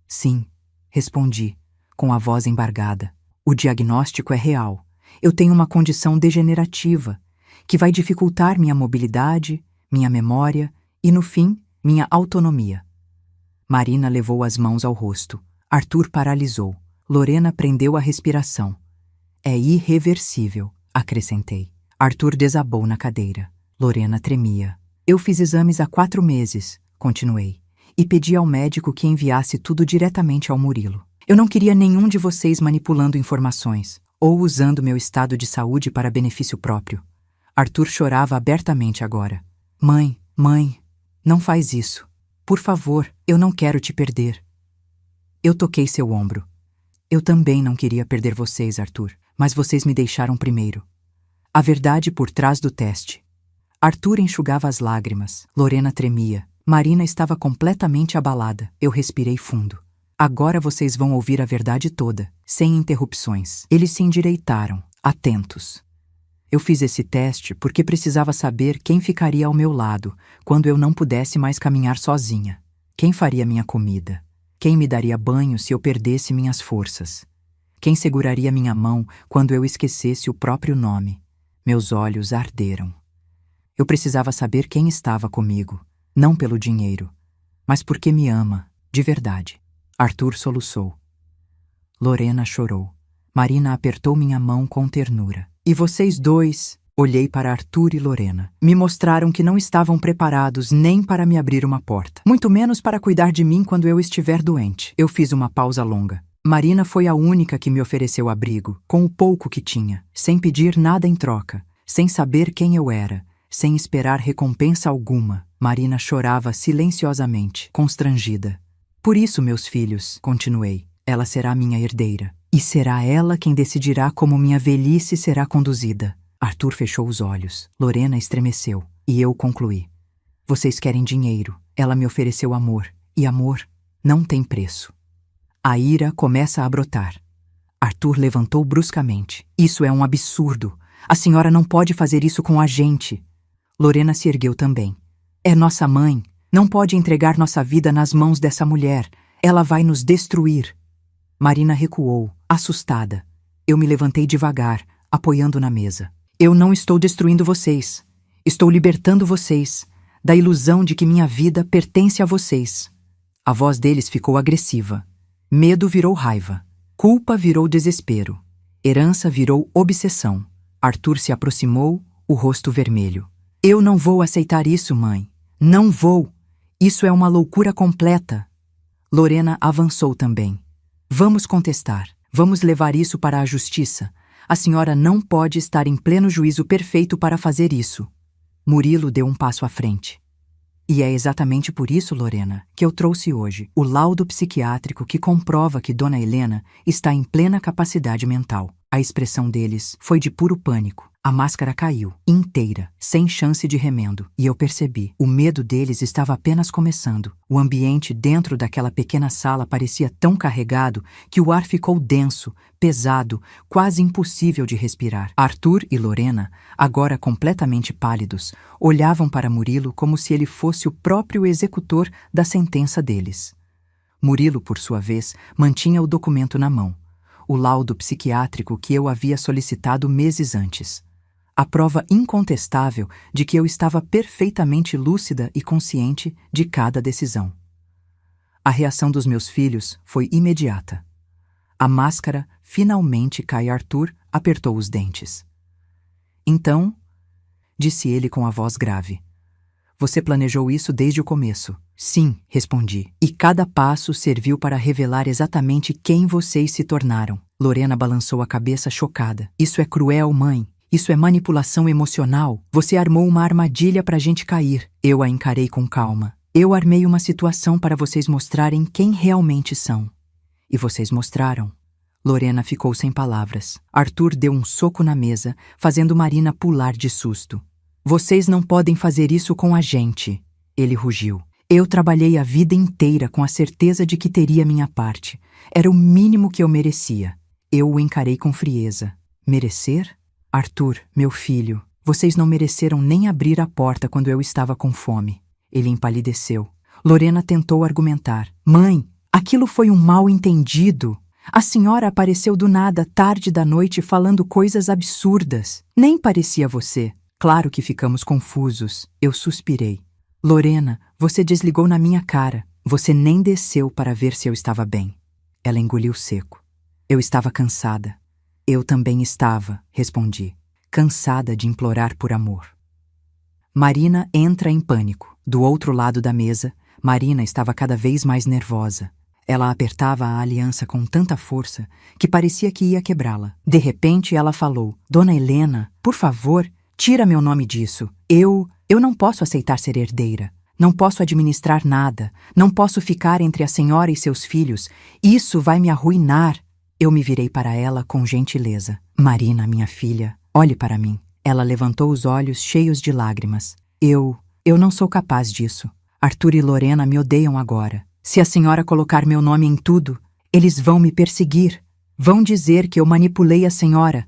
Sim, respondi, com a voz embargada. O diagnóstico é real. Eu tenho uma condição degenerativa, que vai dificultar minha mobilidade, minha memória e, no fim, minha autonomia. Marina levou as mãos ao rosto. Arthur paralisou. Lorena prendeu a respiração. É irreversível, acrescentei. Arthur desabou na cadeira. Lorena tremia. Eu fiz exames há 4 meses, continuei, e pedi ao médico que enviasse tudo diretamente ao Murilo. Eu não queria nenhum de vocês manipulando informações ou usando meu estado de saúde para benefício próprio. Arthur chorava abertamente agora. Mãe, não faz isso. Por favor, eu não quero te perder. Eu toquei seu ombro. Eu também não queria perder vocês, Arthur, mas vocês me deixaram primeiro. A verdade por trás do teste. Arthur enxugava as lágrimas. Lorena tremia. Marina estava completamente abalada. Eu respirei fundo. Agora vocês vão ouvir a verdade toda, sem interrupções. Eles se endireitaram, atentos. Eu fiz esse teste porque precisava saber quem ficaria ao meu lado quando eu não pudesse mais caminhar sozinha. Quem faria minha comida? Quem me daria banho se eu perdesse minhas forças? Quem seguraria minha mão quando eu esquecesse o próprio nome? Meus olhos arderam. Eu precisava saber quem estava comigo, não pelo dinheiro, mas porque me ama, de verdade. Arthur soluçou. Lorena chorou. Marina apertou minha mão com ternura. E vocês dois, olhei para Arthur e Lorena, me mostraram que não estavam preparados nem para me abrir uma porta, muito menos para cuidar de mim quando eu estiver doente. Eu fiz uma pausa longa. Marina foi a única que me ofereceu abrigo, com o pouco que tinha, sem pedir nada em troca, sem saber quem eu era, sem esperar recompensa alguma. Marina chorava silenciosamente, constrangida. Por isso, meus filhos, continuei, ela será minha herdeira. E será ela quem decidirá como minha velhice será conduzida. Arthur fechou os olhos. Lorena estremeceu. E eu concluí. Vocês querem dinheiro. Ela me ofereceu amor. E amor não tem preço. A ira começa a brotar. Arthur levantou bruscamente. Isso é um absurdo. A senhora não pode fazer isso com a gente. Lorena se ergueu também. É nossa mãe. Não pode entregar nossa vida nas mãos dessa mulher. Ela vai nos destruir. Marina recuou, assustada. Eu me levantei devagar, apoiando na mesa. Eu não estou destruindo vocês. Estou libertando vocês da ilusão de que minha vida pertence a vocês. A voz deles ficou agressiva. Medo virou raiva. Culpa virou desespero. Herança virou obsessão. Arthur se aproximou, o rosto vermelho. Eu não vou aceitar isso, mãe. Não vou. Isso é uma loucura completa. Lorena avançou também. Vamos contestar. Vamos levar isso para a justiça. A senhora não pode estar em pleno juízo perfeito para fazer isso. Murilo deu um passo à frente. E é exatamente por isso, Lorena, que eu trouxe hoje o laudo psiquiátrico que comprova que Dona Helena está em plena capacidade mental. A expressão deles foi de puro pânico. A máscara caiu, inteira, sem chance de remendo, e eu percebi. O medo deles estava apenas começando. O ambiente dentro daquela pequena sala parecia tão carregado que o ar ficou denso, pesado, quase impossível de respirar. Arthur e Lorena, agora completamente pálidos, olhavam para Murilo como se ele fosse o próprio executor da sentença deles. Murilo, por sua vez, mantinha o documento na mão. O laudo psiquiátrico que eu havia solicitado meses antes. A prova incontestável de que eu estava perfeitamente lúcida e consciente de cada decisão. A reação dos meus filhos foi imediata. A máscara finalmente cai. Arthur apertou os dentes. Então, disse ele com a voz grave. Você planejou isso desde o começo. Sim, respondi. E cada passo serviu para revelar exatamente quem vocês se tornaram. Lorena balançou a cabeça chocada. Isso é cruel, mãe. Isso é manipulação emocional. Você armou uma armadilha para a gente cair. Eu a encarei com calma. Eu armei uma situação para vocês mostrarem quem realmente são. E vocês mostraram. Lorena ficou sem palavras. Arthur deu um soco na mesa, fazendo Marina pular de susto. Vocês não podem fazer isso com a gente, ele rugiu. Eu trabalhei a vida inteira com a certeza de que teria minha parte. Era o mínimo que eu merecia. Eu o encarei com frieza. Merecer? Arthur, meu filho, vocês não mereceram nem abrir a porta quando eu estava com fome. Ele empalideceu. Lorena tentou argumentar. Mãe, aquilo foi um mal-entendido. A senhora apareceu do nada, tarde da noite, falando coisas absurdas. Nem parecia você. Claro que ficamos confusos. Eu suspirei. Lorena, você desligou na minha cara. Você nem desceu para ver se eu estava bem. Ela engoliu seco. Eu estava cansada. Eu também estava, respondi, cansada de implorar por amor. Marina entra em pânico. Do outro lado da mesa, Marina estava cada vez mais nervosa. Ela apertava a aliança com tanta força que parecia que ia quebrá-la. De repente ela falou, Dona Helena, por favor, tira meu nome disso. Eu não posso aceitar ser herdeira. Não posso administrar nada. Não posso ficar entre a senhora e seus filhos. Isso vai me arruinar. Eu me virei para ela com gentileza. Marina, minha filha, olhe para mim. Ela levantou os olhos cheios de lágrimas. Eu não sou capaz disso. Arthur e Lorena me odeiam agora. Se a senhora colocar meu nome em tudo, eles vão me perseguir. Vão dizer que eu manipulei a senhora.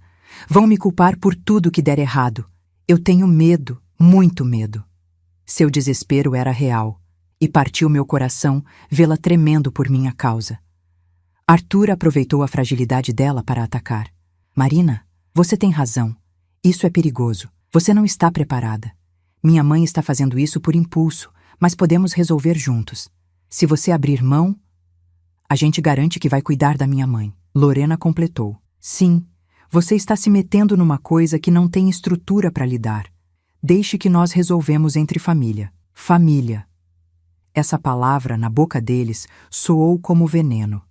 Vão me culpar por tudo que der errado. Eu tenho medo, muito medo. Seu desespero era real, e partiu meu coração vê-la tremendo por minha causa. Arthur aproveitou a fragilidade dela para atacar. Marina, você tem razão. Isso é perigoso. Você não está preparada. Minha mãe está fazendo isso por impulso, mas podemos resolver juntos. Se você abrir mão, a gente garante que vai cuidar da minha mãe. Lorena completou. Sim, você está se metendo numa coisa que não tem estrutura para lidar. Deixe que nós resolvemos entre família. Família. Essa palavra, na boca deles, soou como veneno.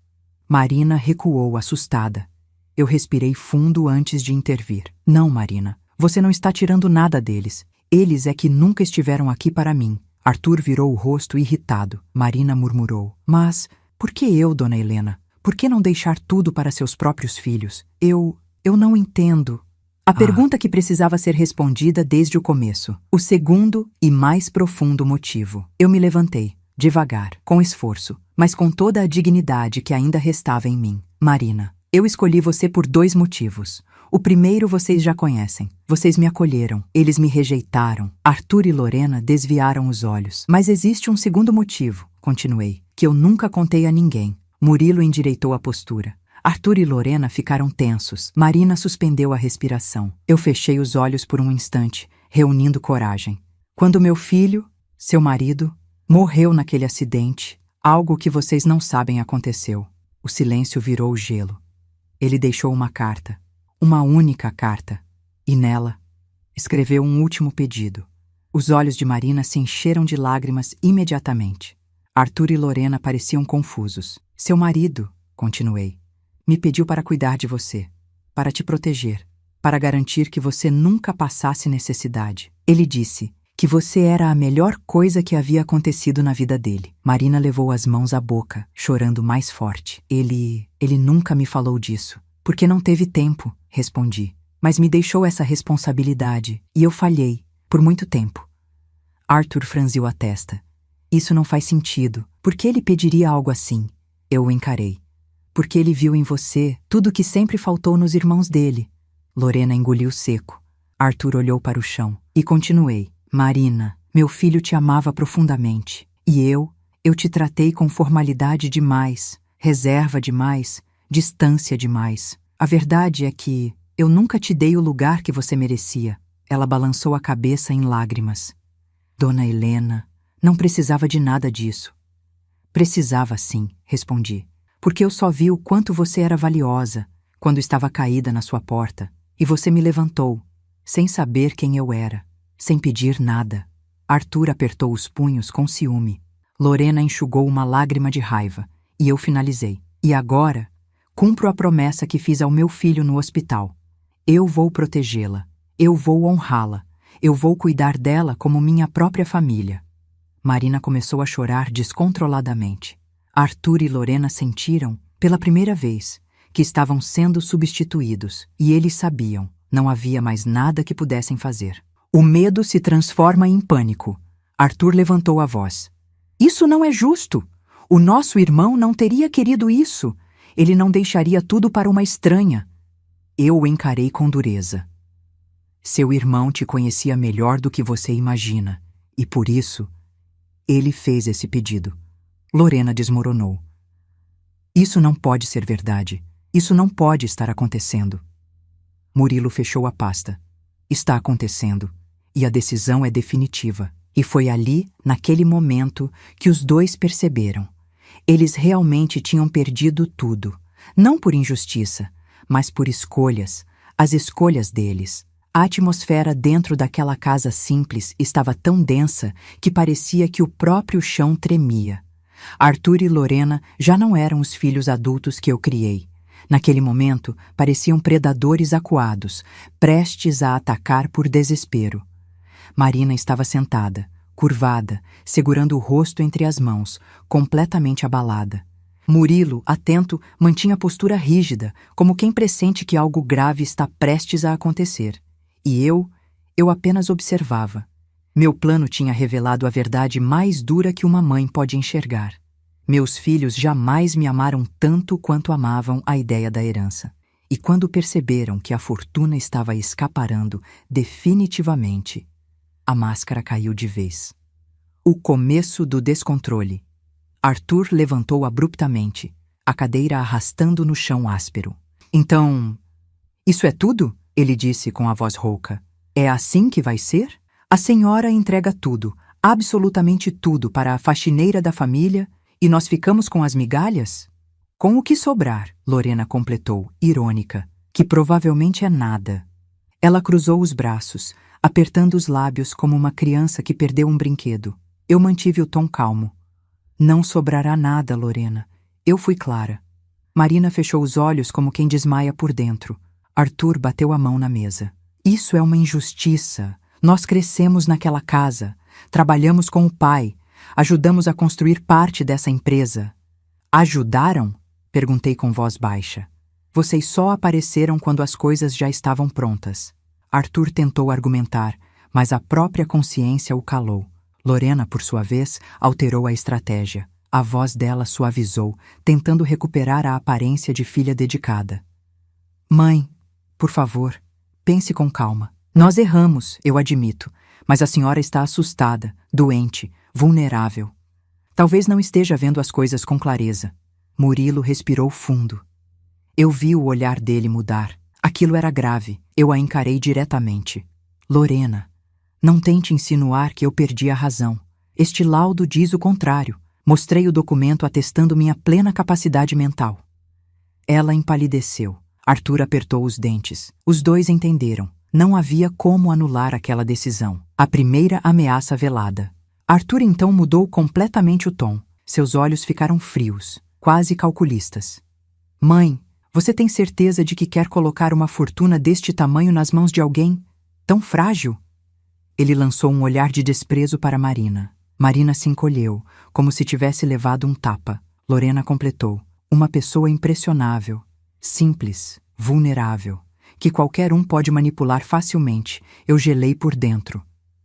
Marina recuou, assustada. Eu respirei fundo antes de intervir. Não, Marina, você não está tirando nada deles. Eles é que nunca estiveram aqui para mim. Arthur virou o rosto irritado. Marina murmurou. Mas, por que eu, Dona Helena? Por que não deixar tudo para seus próprios filhos? Eu não entendo. A pergunta que precisava ser respondida desde o começo. O segundo e mais profundo motivo. Eu me levantei, devagar, com esforço, mas com toda a dignidade que ainda restava em mim. Marina, eu escolhi você por 2 motivos. O primeiro vocês já conhecem. Vocês me acolheram. Eles me rejeitaram. Arthur e Lorena desviaram os olhos. Mas existe um segundo motivo, continuei, que eu nunca contei a ninguém. Murilo endireitou a postura. Arthur e Lorena ficaram tensos. Marina suspendeu a respiração. Eu fechei os olhos por um instante, reunindo coragem. Quando meu filho, seu marido, morreu naquele acidente, algo que vocês não sabem aconteceu. O silêncio virou gelo. Ele deixou uma carta, uma única carta, e nela escreveu um último pedido. Os olhos de Marina se encheram de lágrimas imediatamente. Arthur e Lorena pareciam confusos. Seu marido, continuei, me pediu para cuidar de você, para te proteger, para garantir que você nunca passasse necessidade. Ele disse que você era a melhor coisa que havia acontecido na vida dele. Marina levou as mãos à boca, chorando mais forte. Ele nunca me falou disso, porque não teve tempo, respondi. Mas me deixou essa responsabilidade, e eu falhei, por muito tempo. Arthur franziu a testa. Isso não faz sentido. Por que ele pediria algo assim? Eu o encarei. Porque ele viu em você tudo o que sempre faltou nos irmãos dele. Lorena engoliu seco. Arthur olhou para o chão. E continuei. Marina, meu filho te amava profundamente. E eu te tratei com formalidade demais, reserva demais, distância demais. A verdade é que eu nunca te dei o lugar que você merecia. Ela balançou a cabeça em lágrimas. Dona Helena, não precisava de nada disso. Precisava sim, respondi. Porque eu só vi o quanto você era valiosa quando estava caída na sua porta, e você me levantou, sem saber quem eu era, sem pedir nada. Arthur apertou os punhos com ciúme. Lorena enxugou uma lágrima de raiva, e eu finalizei. E agora, cumpro a promessa que fiz ao meu filho no hospital. Eu vou protegê-la, eu vou honrá-la, eu vou cuidar dela como minha própria família. Marina começou a chorar descontroladamente. Arthur e Lorena sentiram, pela primeira vez, que estavam sendo substituídos, e eles sabiam, não havia mais nada que pudessem fazer. O medo se transforma em pânico. Arthur levantou a voz. Isso não é justo! O nosso irmão não teria querido isso. Ele não deixaria tudo para uma estranha. Eu o encarei com dureza. Seu irmão te conhecia melhor do que você imagina, e por isso, ele fez esse pedido. Lorena desmoronou. Isso não pode ser verdade. Isso não pode estar acontecendo. Murilo fechou a pasta. Está acontecendo. E a decisão é definitiva. E foi ali, naquele momento, que os dois perceberam. Eles realmente tinham perdido tudo. Não por injustiça, mas por escolhas. As escolhas deles. A atmosfera dentro daquela casa simples estava tão densa que parecia que o próprio chão tremia. Arthur e Lorena já não eram os filhos adultos que eu criei. Naquele momento, pareciam predadores acuados, prestes a atacar por desespero. Marina estava sentada, curvada, segurando o rosto entre as mãos, completamente abalada. Murilo, atento, mantinha a postura rígida, como quem pressente que algo grave está prestes a acontecer. E eu apenas observava. Meu plano tinha revelado a verdade mais dura que uma mãe pode enxergar. Meus filhos jamais me amaram tanto quanto amavam a ideia da herança. E quando perceberam que a fortuna estava escaparando definitivamente, a máscara caiu de vez. O começo do descontrole. Arthur levantou abruptamente, a cadeira arrastando no chão áspero. Então, isso é tudo? Ele disse com a voz rouca. É assim que vai ser? A senhora entrega tudo, absolutamente tudo, para a faxineira da família e nós ficamos com as migalhas? Com o que sobrar, Lorena completou, irônica, que provavelmente é nada. Ela cruzou os braços, apertando os lábios como uma criança que perdeu um brinquedo. Eu mantive o tom calmo. Não sobrará nada, Lorena. Eu fui clara. Marina fechou os olhos como quem desmaia por dentro. Arthur bateu a mão na mesa. Isso é uma injustiça. Nós crescemos naquela casa, trabalhamos com o pai, ajudamos a construir parte dessa empresa. Ajudaram? Perguntei com voz baixa. Vocês só apareceram quando as coisas já estavam prontas. Arthur tentou argumentar, mas a própria consciência o calou. Lorena, por sua vez, alterou a estratégia. A voz dela suavizou, tentando recuperar a aparência de filha dedicada. Mãe, por favor, pense com calma. Nós erramos, eu admito, mas a senhora está assustada, doente, vulnerável. Talvez não esteja vendo as coisas com clareza. Murilo respirou fundo. Eu vi o olhar dele mudar. Aquilo era grave. Eu a encarei diretamente. Lorena, não tente insinuar que eu perdi a razão. Este laudo diz o contrário. Mostrei o documento atestando minha plena capacidade mental. Ela empalideceu. Arthur apertou os dentes. Os dois entenderam. Não havia como anular aquela decisão. A primeira ameaça velada. Arthur então mudou completamente o tom. Seus olhos ficaram frios, quase calculistas. Mãe, você tem certeza de que quer colocar uma fortuna deste tamanho nas mãos de alguém tão frágil? Ele lançou um olhar de desprezo para Marina. Marina se encolheu, como se tivesse levado um tapa. Lorena completou. Uma pessoa impressionável, simples, vulnerável, que qualquer um pode manipular facilmente. Eu gelei por dentro.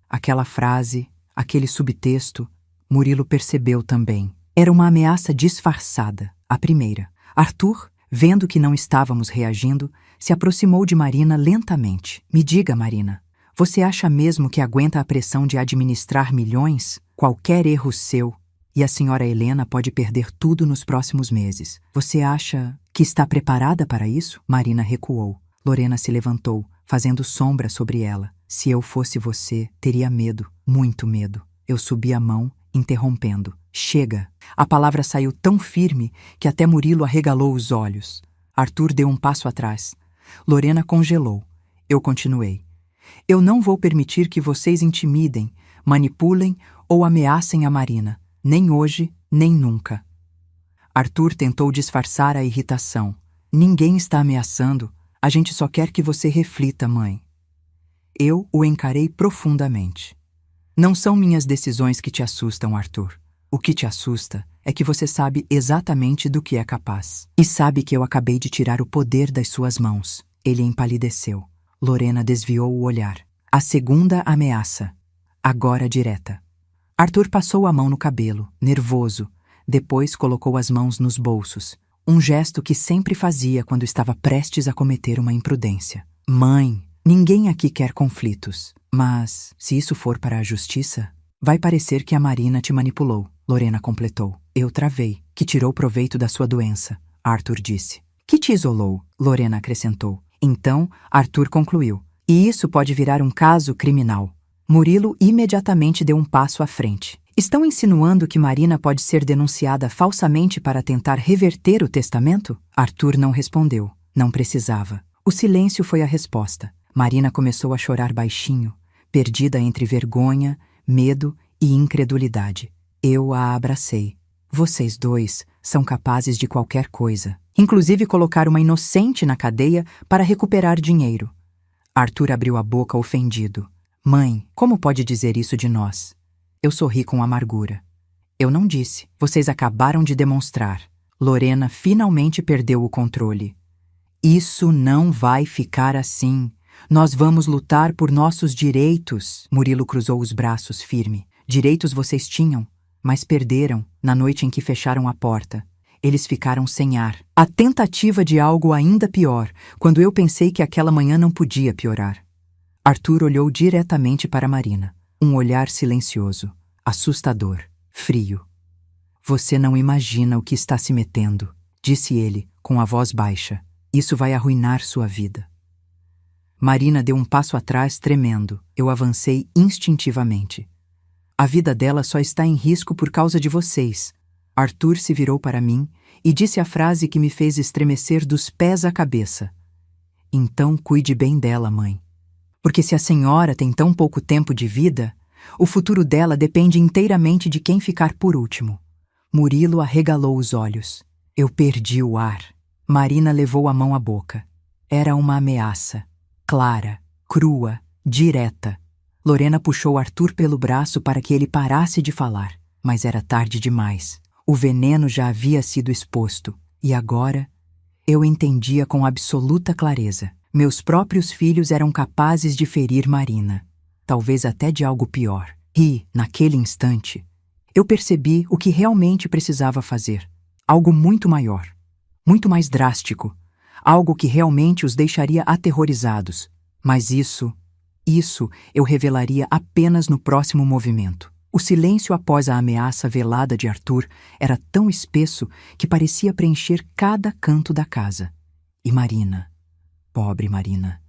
Aquela frase, aquele subtexto, Murilo percebeu também. Era uma ameaça disfarçada, a primeira. Arthur, vendo que não estávamos reagindo, se aproximou de Marina lentamente. Me diga, Marina, você acha mesmo que aguenta a pressão de administrar milhões? Qualquer erro seu, e a senhora Helena pode perder tudo nos próximos meses. Você acha que está preparada para isso? Marina recuou. Lorena se levantou, fazendo sombra sobre ela. Se eu fosse você, teria medo, muito medo. Eu subi a mão, interrompendo. Chega! A palavra saiu tão firme que até Murilo arregalou os olhos. Arthur deu um passo atrás. Lorena congelou. Eu continuei. Eu não vou permitir que vocês intimidem, manipulem ou ameacem a Marina. Nem hoje, nem nunca. Arthur tentou disfarçar a irritação. Ninguém está ameaçando. A gente só quer que você reflita, mãe. Eu o encarei profundamente. Não são minhas decisões que te assustam, Arthur. O que te assusta é que você sabe exatamente do que é capaz. E sabe que eu acabei de tirar o poder das suas mãos. Ele empalideceu. Lorena desviou o olhar. A segunda ameaça. Agora direta. Arthur passou a mão no cabelo, nervoso. Depois colocou as mãos nos bolsos. Um gesto que sempre fazia quando estava prestes a cometer uma imprudência. Mãe, ninguém aqui quer conflitos. Mas, se isso for para a justiça, vai parecer que a Marina te manipulou. Lorena completou. Eu travei, que tirou proveito da sua doença. Arthur disse. Que te isolou? Lorena acrescentou. Então, Arthur concluiu. E isso pode virar um caso criminal. Murilo imediatamente deu um passo à frente. Estão insinuando que Marina pode ser denunciada falsamente para tentar reverter o testamento? Arthur não respondeu. Não precisava. O silêncio foi a resposta. Marina começou a chorar baixinho, perdida entre vergonha, medo e incredulidade. Eu a abracei. Vocês dois são capazes de qualquer coisa, inclusive colocar uma inocente na cadeia para recuperar dinheiro. Arthur abriu a boca ofendido. Mãe, como pode dizer isso de nós? Eu sorri com amargura. Eu não disse. Vocês acabaram de demonstrar. Lorena finalmente perdeu o controle. Isso não vai ficar assim. Nós vamos lutar por nossos direitos. Murilo cruzou os braços firme. Direitos vocês tinham, mas perderam na noite em que fecharam a porta. Eles ficaram sem ar. A tentativa de algo ainda pior, quando eu pensei que aquela manhã não podia piorar. Arthur olhou diretamente para Marina. Um olhar silencioso, assustador, frio. Você não imagina o que está se metendo, disse ele, com a voz baixa. Isso vai arruinar sua vida. Marina deu um passo atrás, tremendo. Eu avancei instintivamente. A vida dela só está em risco por causa de vocês. Arthur se virou para mim e disse a frase que me fez estremecer dos pés à cabeça. Então cuide bem dela, mãe. Porque se a senhora tem tão pouco tempo de vida, o futuro dela depende inteiramente de quem ficar por último. Murilo arregalou os olhos. Eu perdi o ar. Marina levou a mão à boca. Era uma ameaça. Clara, crua, direta. Lorena puxou Arthur pelo braço para que ele parasse de falar. Mas era tarde demais. O veneno já havia sido exposto. E agora, Eu entendia com absoluta clareza. Meus próprios filhos eram capazes de ferir Marina, talvez até de algo pior. E, naquele instante, eu percebi o que realmente precisava fazer. Algo muito maior, muito mais drástico, algo que realmente os deixaria aterrorizados. Mas isso eu revelaria apenas no próximo movimento. O silêncio após a ameaça velada de Arthur era tão espesso que parecia preencher cada canto da casa. E Marina, pobre Marina,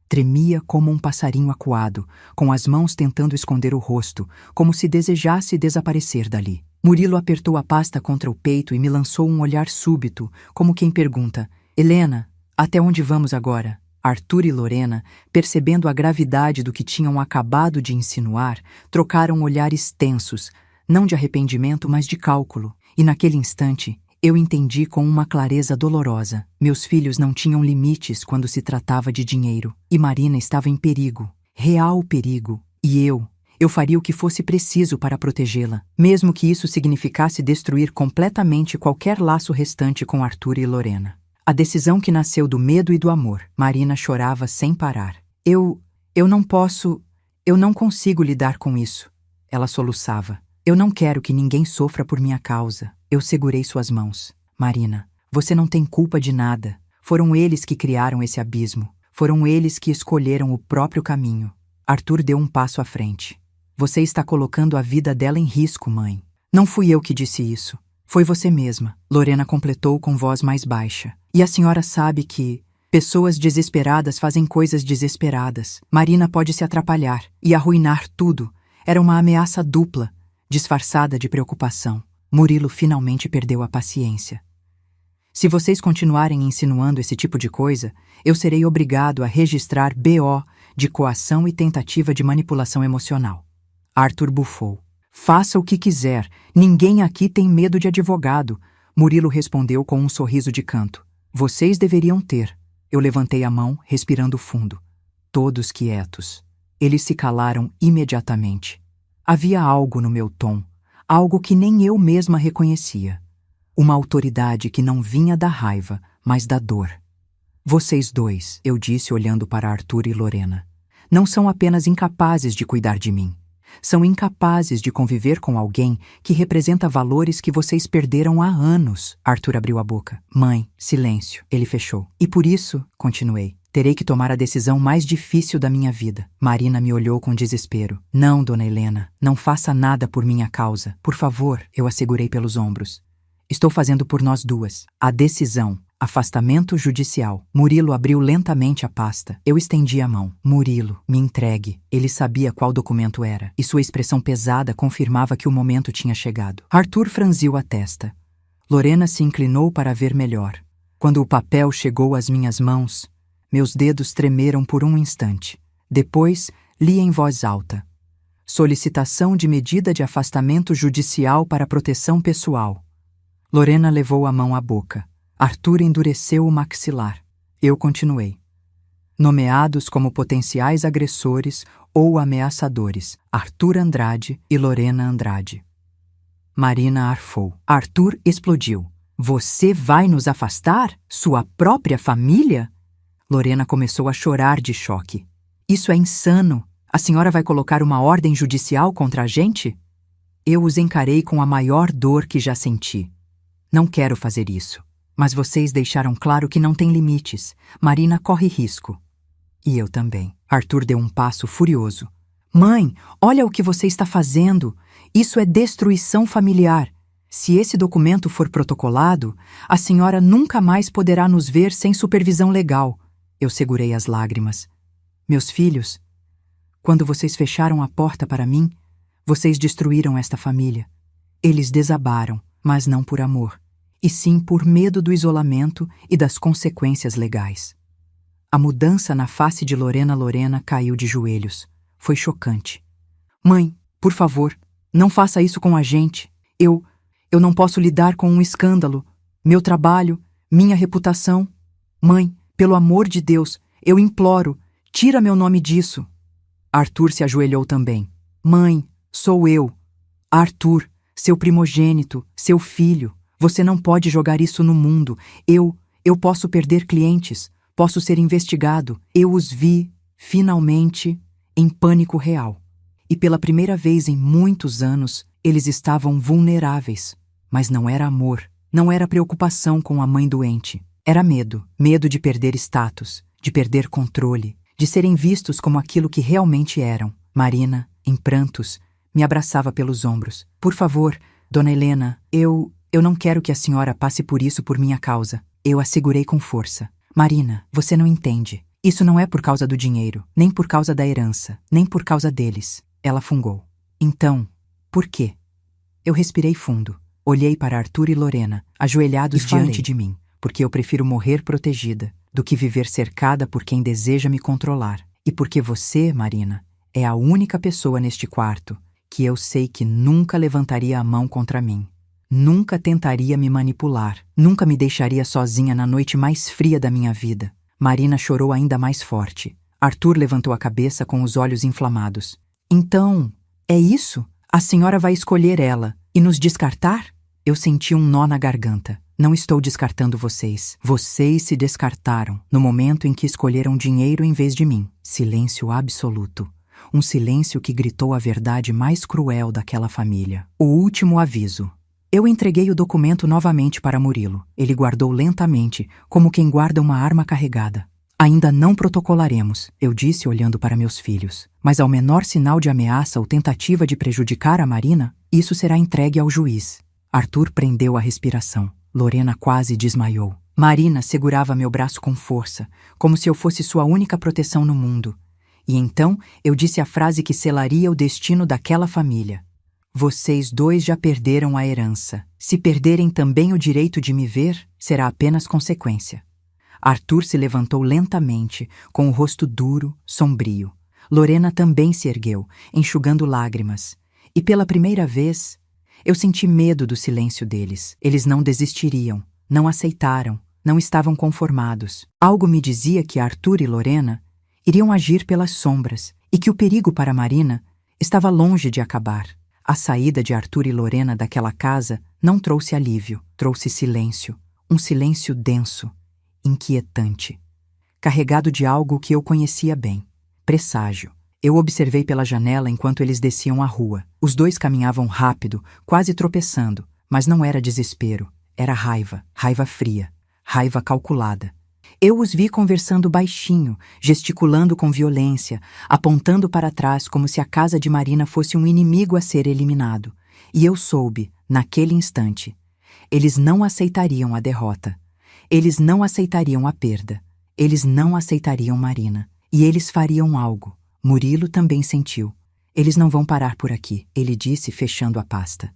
tremia como um passarinho acuado, com as mãos tentando esconder o rosto, como se desejasse desaparecer dali. Murilo apertou a pasta contra o peito e me lançou um olhar súbito, como quem pergunta: Helena, até onde vamos agora? Arthur e Lorena, percebendo a gravidade do que tinham acabado de insinuar, trocaram olhares tensos, não de arrependimento, mas de cálculo. E naquele instante, eu entendi com uma clareza dolorosa. Meus filhos não tinham limites quando se tratava de dinheiro. E Marina estava em perigo, real perigo. E eu faria o que fosse preciso para protegê-la, mesmo que isso significasse destruir completamente qualquer laço restante com Arthur e Lorena. A decisão que nasceu do medo e do amor. Marina chorava sem parar. Eu não consigo lidar com isso. Ela soluçava. Eu não quero que ninguém sofra por minha causa. Eu segurei suas mãos. Marina, você não tem culpa de nada. Foram eles que criaram esse abismo. Foram eles que escolheram o próprio caminho. Arthur deu um passo à frente. Você está colocando a vida dela em risco, mãe. Não fui eu que disse isso. Foi você mesma. Lorena completou com voz mais baixa. E a senhora sabe que pessoas desesperadas fazem coisas desesperadas. Marina pode se atrapalhar e arruinar tudo. Era uma ameaça dupla, disfarçada de preocupação. Murilo finalmente perdeu a paciência. Se vocês continuarem insinuando esse tipo de coisa, eu serei obrigado a registrar BO de coação e tentativa de manipulação emocional. Arthur bufou. Faça o que quiser. Ninguém aqui tem medo de advogado. Murilo respondeu com um sorriso de canto. Vocês deveriam ter. Eu levantei a mão, respirando fundo. Todos quietos. Eles se calaram imediatamente. Havia algo no meu tom, algo que nem eu mesma reconhecia. Uma autoridade que não vinha da raiva, mas da dor. Vocês dois, eu disse olhando para Arthur e Lorena, não são apenas incapazes de cuidar de mim. São incapazes de conviver com alguém que representa valores que vocês perderam há anos. Arthur abriu a boca. Mãe, silêncio. Ele fechou. E por isso, continuei, terei que tomar a decisão mais difícil da minha vida. Marina me olhou com desespero. Não, dona Helena, não faça nada por minha causa. Por favor, eu a segurei pelos ombros. Estou fazendo por nós duas. A decisão. Afastamento judicial. Murilo abriu lentamente a pasta. Eu estendi a mão. Murilo, me entregue. Ele sabia qual documento era, e sua expressão pesada confirmava que o momento tinha chegado. Arthur franziu a testa. Lorena se inclinou para ver melhor. Quando o papel chegou às minhas mãos, meus dedos tremeram por um instante. Depois, li em voz alta. Solicitação de medida de afastamento judicial para proteção pessoal. Lorena levou a mão à boca. Arthur endureceu o maxilar. Eu continuei. Nomeados como potenciais agressores ou ameaçadores, Arthur Andrade e Lorena Andrade. Marina arfou. Arthur explodiu. Você vai nos afastar? Sua própria família? Lorena começou a chorar de choque. Isso é insano. A senhora vai colocar uma ordem judicial contra a gente? Eu os encarei com a maior dor que já senti. Não quero fazer isso. Mas vocês deixaram claro que não tem limites. Marina corre risco. E eu também. Arthur deu um passo furioso. Mãe, olha o que você está fazendo. Isso é destruição familiar. Se esse documento for protocolado, a senhora nunca mais poderá nos ver sem supervisão legal. Eu segurei as lágrimas. Meus filhos, quando vocês fecharam a porta para mim, vocês destruíram esta família. Eles desabaram, mas não por amor, e sim por medo do isolamento e das consequências legais. A mudança na face de Lorena caiu de joelhos. Foi chocante. Mãe, por favor, não faça isso com a gente. Eu não posso lidar com um escândalo. Meu trabalho, minha reputação. Mãe, pelo amor de Deus, eu imploro, tira meu nome disso. Arthur se ajoelhou também. Mãe, sou eu. Arthur, seu primogênito, seu filho. Você não pode jogar isso no mundo. Eu Eu posso perder clientes, posso ser investigado. Eu os vi, finalmente, em pânico real. E pela primeira vez em muitos anos, eles estavam vulneráveis. Mas não era amor, não era preocupação com a mãe doente. Era medo. Medo de perder status, de perder controle, de serem vistos como aquilo que realmente eram. Marina, em prantos, me abraçava pelos ombros. Por favor, Dona Helena, eu não quero que a senhora passe por isso por minha causa. Eu a segurei com força. Marina, você não entende. Isso não é por causa do dinheiro, nem por causa da herança, nem por causa deles. Ela fungou. Então, por quê? Eu respirei fundo. Olhei para Arthur e Lorena, ajoelhados diante de mim, porque eu prefiro morrer protegida do que viver cercada por quem deseja me controlar. E porque você, Marina, é a única pessoa neste quarto que eu sei que nunca levantaria a mão contra mim. Nunca tentaria me manipular, nunca me deixaria sozinha na noite mais fria da minha vida. Marina chorou ainda mais forte. Arthur levantou a cabeça com os olhos inflamados. Então, é isso? A senhora vai escolher ela e nos descartar? Eu senti um nó na garganta. Não estou descartando vocês. Vocês se descartaram no momento em que escolheram dinheiro em vez de mim. Silêncio absoluto. Um silêncio que gritou a verdade mais cruel daquela família. O último aviso. Eu entreguei o documento novamente para Murilo. Ele guardou lentamente, como quem guarda uma arma carregada. Ainda não protocolaremos, eu disse olhando para meus filhos. Mas ao menor sinal de ameaça ou tentativa de prejudicar a Marina, isso será entregue ao juiz. Arthur prendeu a respiração. Lorena quase desmaiou. Marina segurava meu braço com força, como se eu fosse sua única proteção no mundo. E então eu disse a frase que selaria o destino daquela família. Vocês dois já perderam a herança. Se perderem também o direito de me ver, será apenas consequência. Arthur se levantou lentamente, com o rosto duro, sombrio. Lorena também se ergueu, enxugando lágrimas. E pela primeira vez, eu senti medo do silêncio deles. Eles não desistiriam, não aceitaram, não estavam conformados. Algo me dizia que Arthur e Lorena iriam agir pelas sombras e que o perigo para Marina estava longe de acabar. A saída de Arthur e Lorena daquela casa não trouxe alívio, trouxe silêncio. Um silêncio denso, inquietante, carregado de algo que eu conhecia bem. Presságio. Eu observei pela janela enquanto eles desciam a rua. Os dois caminhavam rápido, quase tropeçando, mas não era desespero, era raiva, raiva fria, raiva calculada. Eu os vi conversando baixinho, gesticulando com violência, apontando para trás como se a casa de Marina fosse um inimigo a ser eliminado. E eu soube, naquele instante, eles não aceitariam a derrota. Eles não aceitariam a perda. Eles não aceitariam Marina. E eles fariam algo. Murilo também sentiu. Eles não vão parar por aqui, ele disse, fechando a pasta.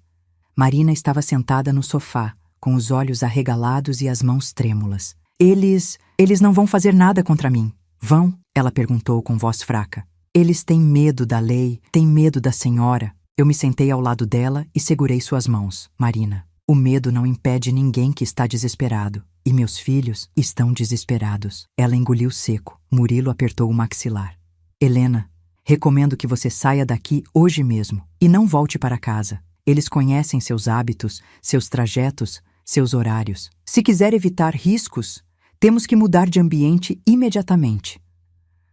Marina estava sentada no sofá, com os olhos arregalados e as mãos trêmulas. Eles não vão fazer nada contra mim. Vão? Ela perguntou com voz fraca. Eles têm medo da lei, têm medo da senhora. Eu me sentei ao lado dela e segurei suas mãos. Marina, o medo não impede ninguém que está desesperado. E meus filhos estão desesperados. Ela engoliu seco. Murilo apertou o maxilar. Helena, recomendo que você saia daqui hoje mesmo e não volte para casa. Eles conhecem seus hábitos, seus trajetos, seus horários. Se quiser evitar riscos, temos que mudar de ambiente imediatamente.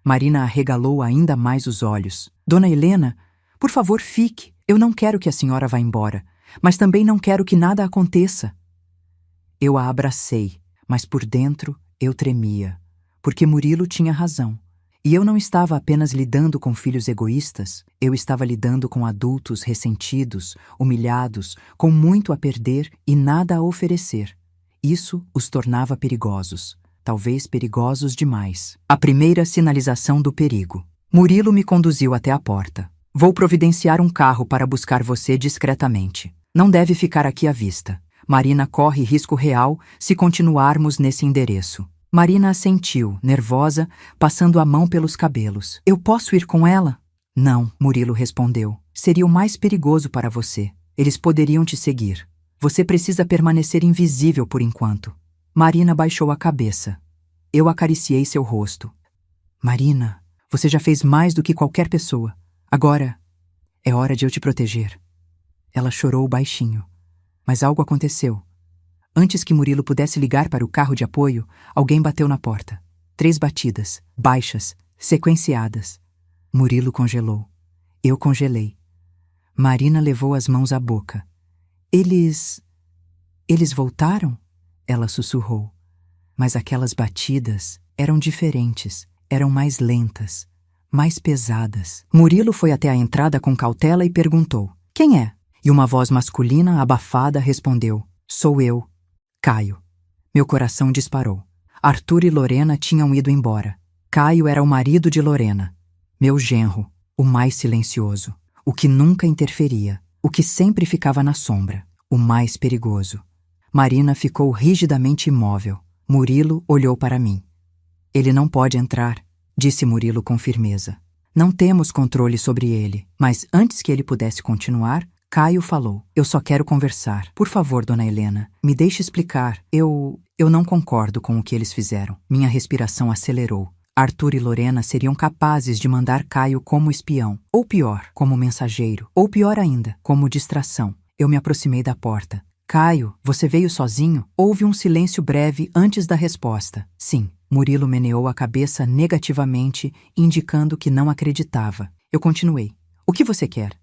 Marina arregalou ainda mais os olhos. Dona Helena, por favor, fique. Eu não quero que a senhora vá embora, mas também não quero que nada aconteça. Eu a abracei, mas por dentro eu tremia, porque Murilo tinha razão. E eu não estava apenas lidando com filhos egoístas, eu estava lidando com adultos ressentidos, humilhados, com muito a perder e nada a oferecer. Isso os tornava perigosos, talvez perigosos demais. A primeira sinalização do perigo. Murilo me conduziu até a porta. Vou providenciar um carro para buscar você discretamente. Não deve ficar aqui à vista. Marina corre risco real se continuarmos nesse endereço. Marina assentiu, nervosa, passando a mão pelos cabelos. Eu posso ir com ela? Não, Murilo respondeu. Seria o mais perigoso para você. Eles poderiam te seguir. Você precisa permanecer invisível por enquanto. Marina baixou a cabeça. Eu acariciei seu rosto. Marina, você já fez mais do que qualquer pessoa. Agora é hora de eu te proteger. Ela chorou baixinho. Mas algo aconteceu. Antes que Murilo pudesse ligar para o carro de apoio, alguém bateu na porta. 3 batidas, baixas, sequenciadas. Murilo congelou. Eu congelei. Marina levou as mãos à boca. Eles voltaram? Ela sussurrou. Mas aquelas batidas eram diferentes, eram mais lentas, mais pesadas. Murilo foi até a entrada com cautela e perguntou: "Quem é?" E uma voz masculina abafada respondeu: "Sou eu, Caio." Meu coração disparou. Arthur e Lorena tinham ido embora. Caio era o marido de Lorena. Meu genro, o mais silencioso, o que nunca interferia, o que sempre ficava na sombra, o mais perigoso. Marina ficou rigidamente imóvel. Murilo olhou para mim. "Ele não pode entrar", disse Murilo com firmeza. "Não temos controle sobre ele." Mas antes que ele pudesse continuar, Caio falou: "Eu só quero conversar. Por favor, dona Helena, me deixe explicar. Eu não concordo com o que eles fizeram." Minha respiração acelerou. Arthur e Lorena seriam capazes de mandar Caio como espião, ou pior, como mensageiro, ou pior ainda, como distração. Eu me aproximei da porta. "Caio, você veio sozinho?" Houve um silêncio breve antes da resposta. "Sim." Murilo meneou a cabeça negativamente, indicando que não acreditava. Eu continuei: "O que você quer?"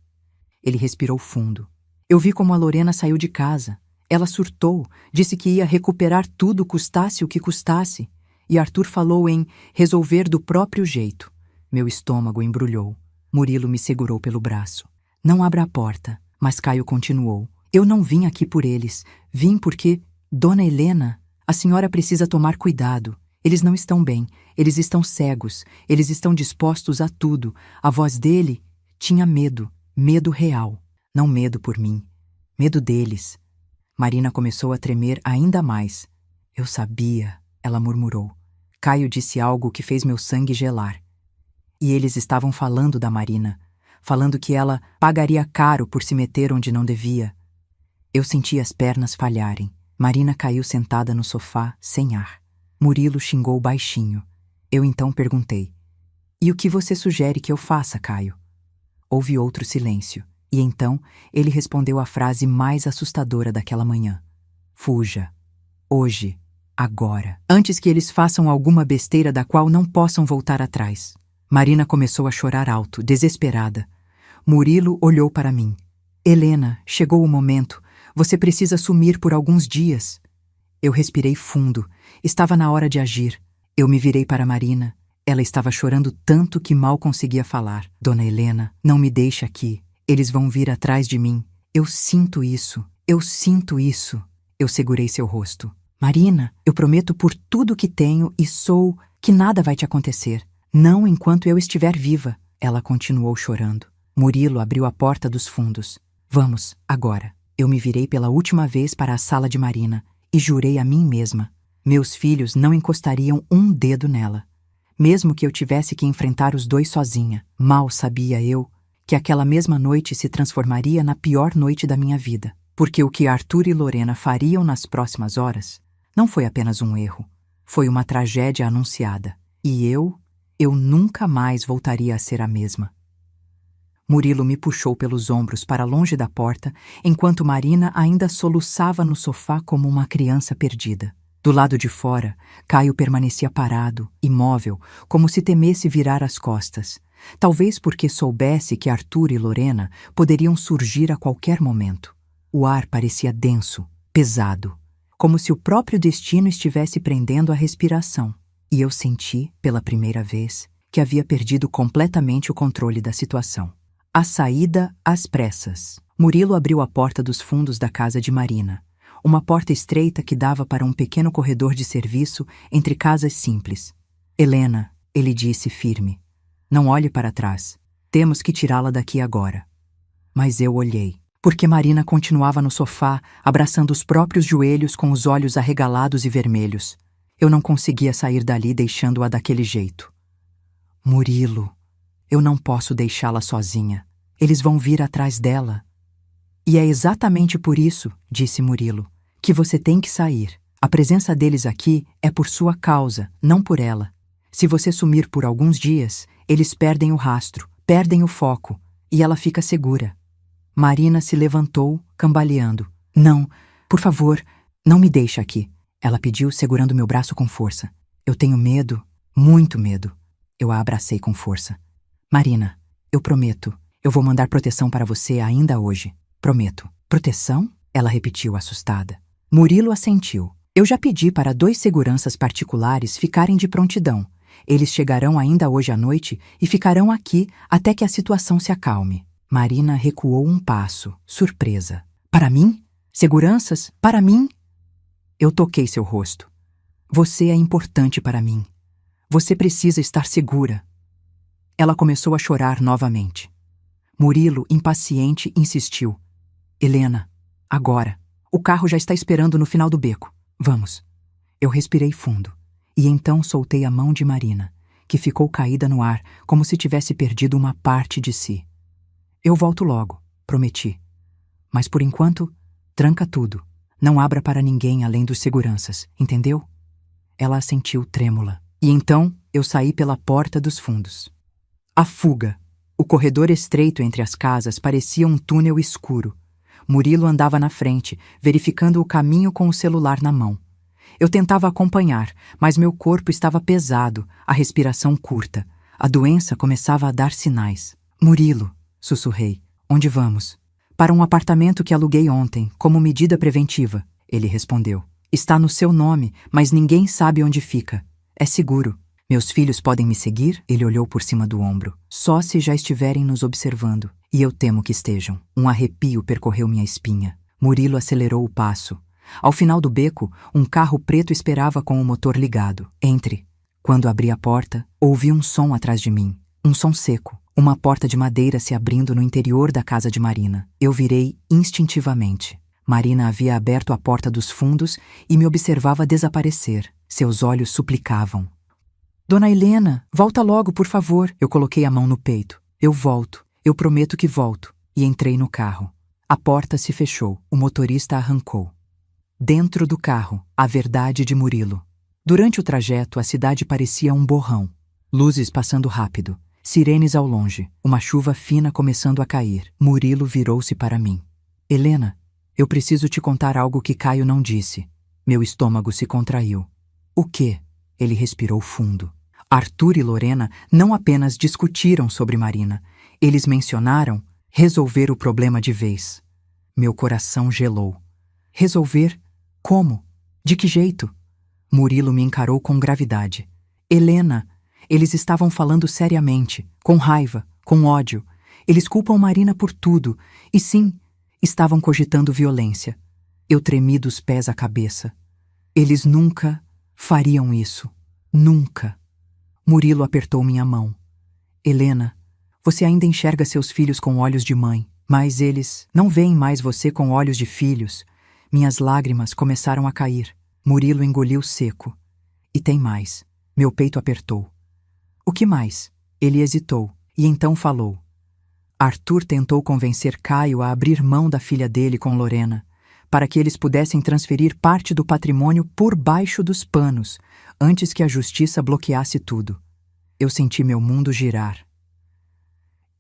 Ele respirou fundo. "Eu vi como a Lorena saiu de casa. Ela surtou, disse que ia recuperar tudo, custasse o que custasse. E Arthur falou em resolver do próprio jeito." Meu estômago embrulhou. Murilo me segurou pelo braço. "Não abra a porta." Mas Caio continuou: "Eu não vim aqui por eles. Vim porque... Dona Helena, a senhora precisa tomar cuidado. Eles não estão bem. Eles estão cegos. Eles estão dispostos a tudo." A voz dele tinha medo. Medo real. Não medo por mim. Medo deles. Marina começou a tremer ainda mais. "Eu sabia", ela murmurou. Caio disse algo que fez meu sangue gelar. E eles estavam falando da Marina. Falando que ela pagaria caro por se meter onde não devia. Eu senti as pernas falharem. Marina caiu sentada no sofá, sem ar. Murilo xingou baixinho. Eu então perguntei: "E o que você sugere que eu faça, Caio?" Houve outro silêncio. E então ele respondeu a frase mais assustadora daquela manhã: "Fuja. Hoje. Agora. Antes que eles façam alguma besteira da qual não possam voltar atrás." Marina começou a chorar alto, desesperada. Murilo olhou para mim. "Helena, chegou o momento. Você precisa sumir por alguns dias." Eu respirei fundo. Estava na hora de agir. Eu me virei para Marina. Ela estava chorando tanto que mal conseguia falar. "Dona Helena, não me deixe aqui. Eles vão vir atrás de mim. Eu sinto isso. Eu sinto isso." Eu segurei seu rosto. "Marina, eu prometo por tudo que tenho e sou que nada vai te acontecer. Não enquanto eu estiver viva." Ela continuou chorando. Murilo abriu a porta dos fundos. "Vamos, agora." Eu me virei pela última vez para a sala de Marina e jurei a mim mesma: meus filhos não encostariam um dedo nela. Mesmo que eu tivesse que enfrentar os dois sozinha. Mal sabia eu que aquela mesma noite se transformaria na pior noite da minha vida. Porque o que Arthur e Lorena fariam nas próximas horas não foi apenas um erro. Foi uma tragédia anunciada. E eu nunca mais voltaria a ser a mesma. Murilo me puxou pelos ombros para longe da porta, enquanto Marina ainda soluçava no sofá como uma criança perdida. Do lado de fora, Caio permanecia parado, imóvel, como se temesse virar as costas. Talvez porque soubesse que Arthur e Lorena poderiam surgir a qualquer momento. O ar parecia denso, pesado, como se o próprio destino estivesse prendendo a respiração. E eu senti, pela primeira vez, que havia perdido completamente o controle da situação. A saída às pressas. Murilo abriu a porta dos fundos da casa de Marina. Uma porta estreita que dava para um pequeno corredor de serviço entre casas simples. "Helena", ele disse firme, "não olhe para trás. Temos que tirá-la daqui agora." Mas eu olhei, porque Marina continuava no sofá, abraçando os próprios joelhos com os olhos arregalados e vermelhos. Eu não conseguia sair dali deixando-a daquele jeito. "Murilo, eu não posso deixá-la sozinha. Eles vão vir atrás dela." "E é exatamente por isso", disse Murilo, "que você tem que sair. A presença deles aqui é por sua causa, não por ela. Se você sumir por alguns dias, eles perdem o rastro, perdem o foco, e ela fica segura." Marina se levantou, cambaleando. "Não, por favor, Não me deixa aqui, ela pediu, segurando meu braço com força. Eu tenho medo, muito medo. Eu a abracei com força. Marina, eu prometo, eu vou mandar proteção para você ainda hoje. Prometo. Proteção? Ela repetiu, assustada. Murilo assentiu. Eu já pedi para 2 seguranças particulares ficarem de prontidão. Eles chegarão ainda hoje à noite e ficarão aqui até que a situação se acalme. Marina recuou um passo, surpresa. Para mim? Seguranças? Para mim? Eu toquei seu rosto. Você é importante para mim. Você precisa estar segura. Ela começou a chorar novamente. Murilo, impaciente, insistiu. Helena, agora. O carro já está esperando no final do beco. Vamos. Eu respirei fundo. E então soltei a mão de Marina, que ficou caída no ar, como se tivesse perdido uma parte de si. Eu volto logo, prometi. Mas por enquanto, tranca tudo. Não abra para ninguém além dos seguranças, entendeu? Ela assentiu trêmula. E então eu saí pela porta dos fundos. A fuga. O corredor estreito entre as casas parecia um túnel escuro. Murilo andava na frente, verificando o caminho com o celular na mão. Eu tentava acompanhar, mas meu corpo estava pesado, a respiração curta. A doença começava a dar sinais. Murilo, sussurrei. Onde vamos? Para um apartamento que aluguei ontem, como medida preventiva. Ele respondeu. Está no seu nome, mas ninguém sabe onde fica. É seguro. Meus filhos podem me seguir? Ele olhou por cima do ombro. Só se já estiverem nos observando. E eu temo que estejam. Um arrepio percorreu minha espinha. Murilo acelerou o passo. Ao final do beco, um carro preto esperava com o motor ligado. Entre. Quando abri a porta, ouvi um som atrás de mim. Um som seco. Uma porta de madeira se abrindo no interior da casa de Marina. Eu virei instintivamente. Marina havia aberto a porta dos fundos e me observava desaparecer. Seus olhos suplicavam. Dona Helena, volta logo, por favor. Eu coloquei a mão no peito. Eu volto. Eu prometo que volto. E entrei no carro. A porta se fechou. O motorista arrancou. Dentro do carro, a verdade de Murilo. Durante o trajeto, a cidade parecia um borrão. Luzes passando rápido. Sirenes ao longe. Uma chuva fina começando a cair. Murilo virou-se para mim. Helena, eu preciso te contar algo que Caio não disse. Meu estômago se contraiu. O quê? Ele respirou fundo. Arthur e Lorena não apenas discutiram sobre Marina. Eles mencionaram resolver o problema de vez. Meu coração gelou. Resolver? Como? De que jeito? Murilo me encarou com gravidade. Helena, eles estavam falando seriamente, com raiva, com ódio. Eles culpam Marina por tudo. E sim, estavam cogitando violência. Eu tremi dos pés à cabeça. Eles nunca fariam isso. Nunca. Murilo apertou minha mão. Helena, você ainda enxerga seus filhos com olhos de mãe, mas eles não veem mais você com olhos de filhos. Minhas lágrimas começaram a cair. Murilo engoliu seco. E tem mais. Meu peito apertou. O que mais? Ele hesitou, e então falou. Arthur tentou convencer Caio a abrir mão da filha dele com Lorena, para que eles pudessem transferir parte do patrimônio por baixo dos panos, antes que a justiça bloqueasse tudo. Eu senti meu mundo girar.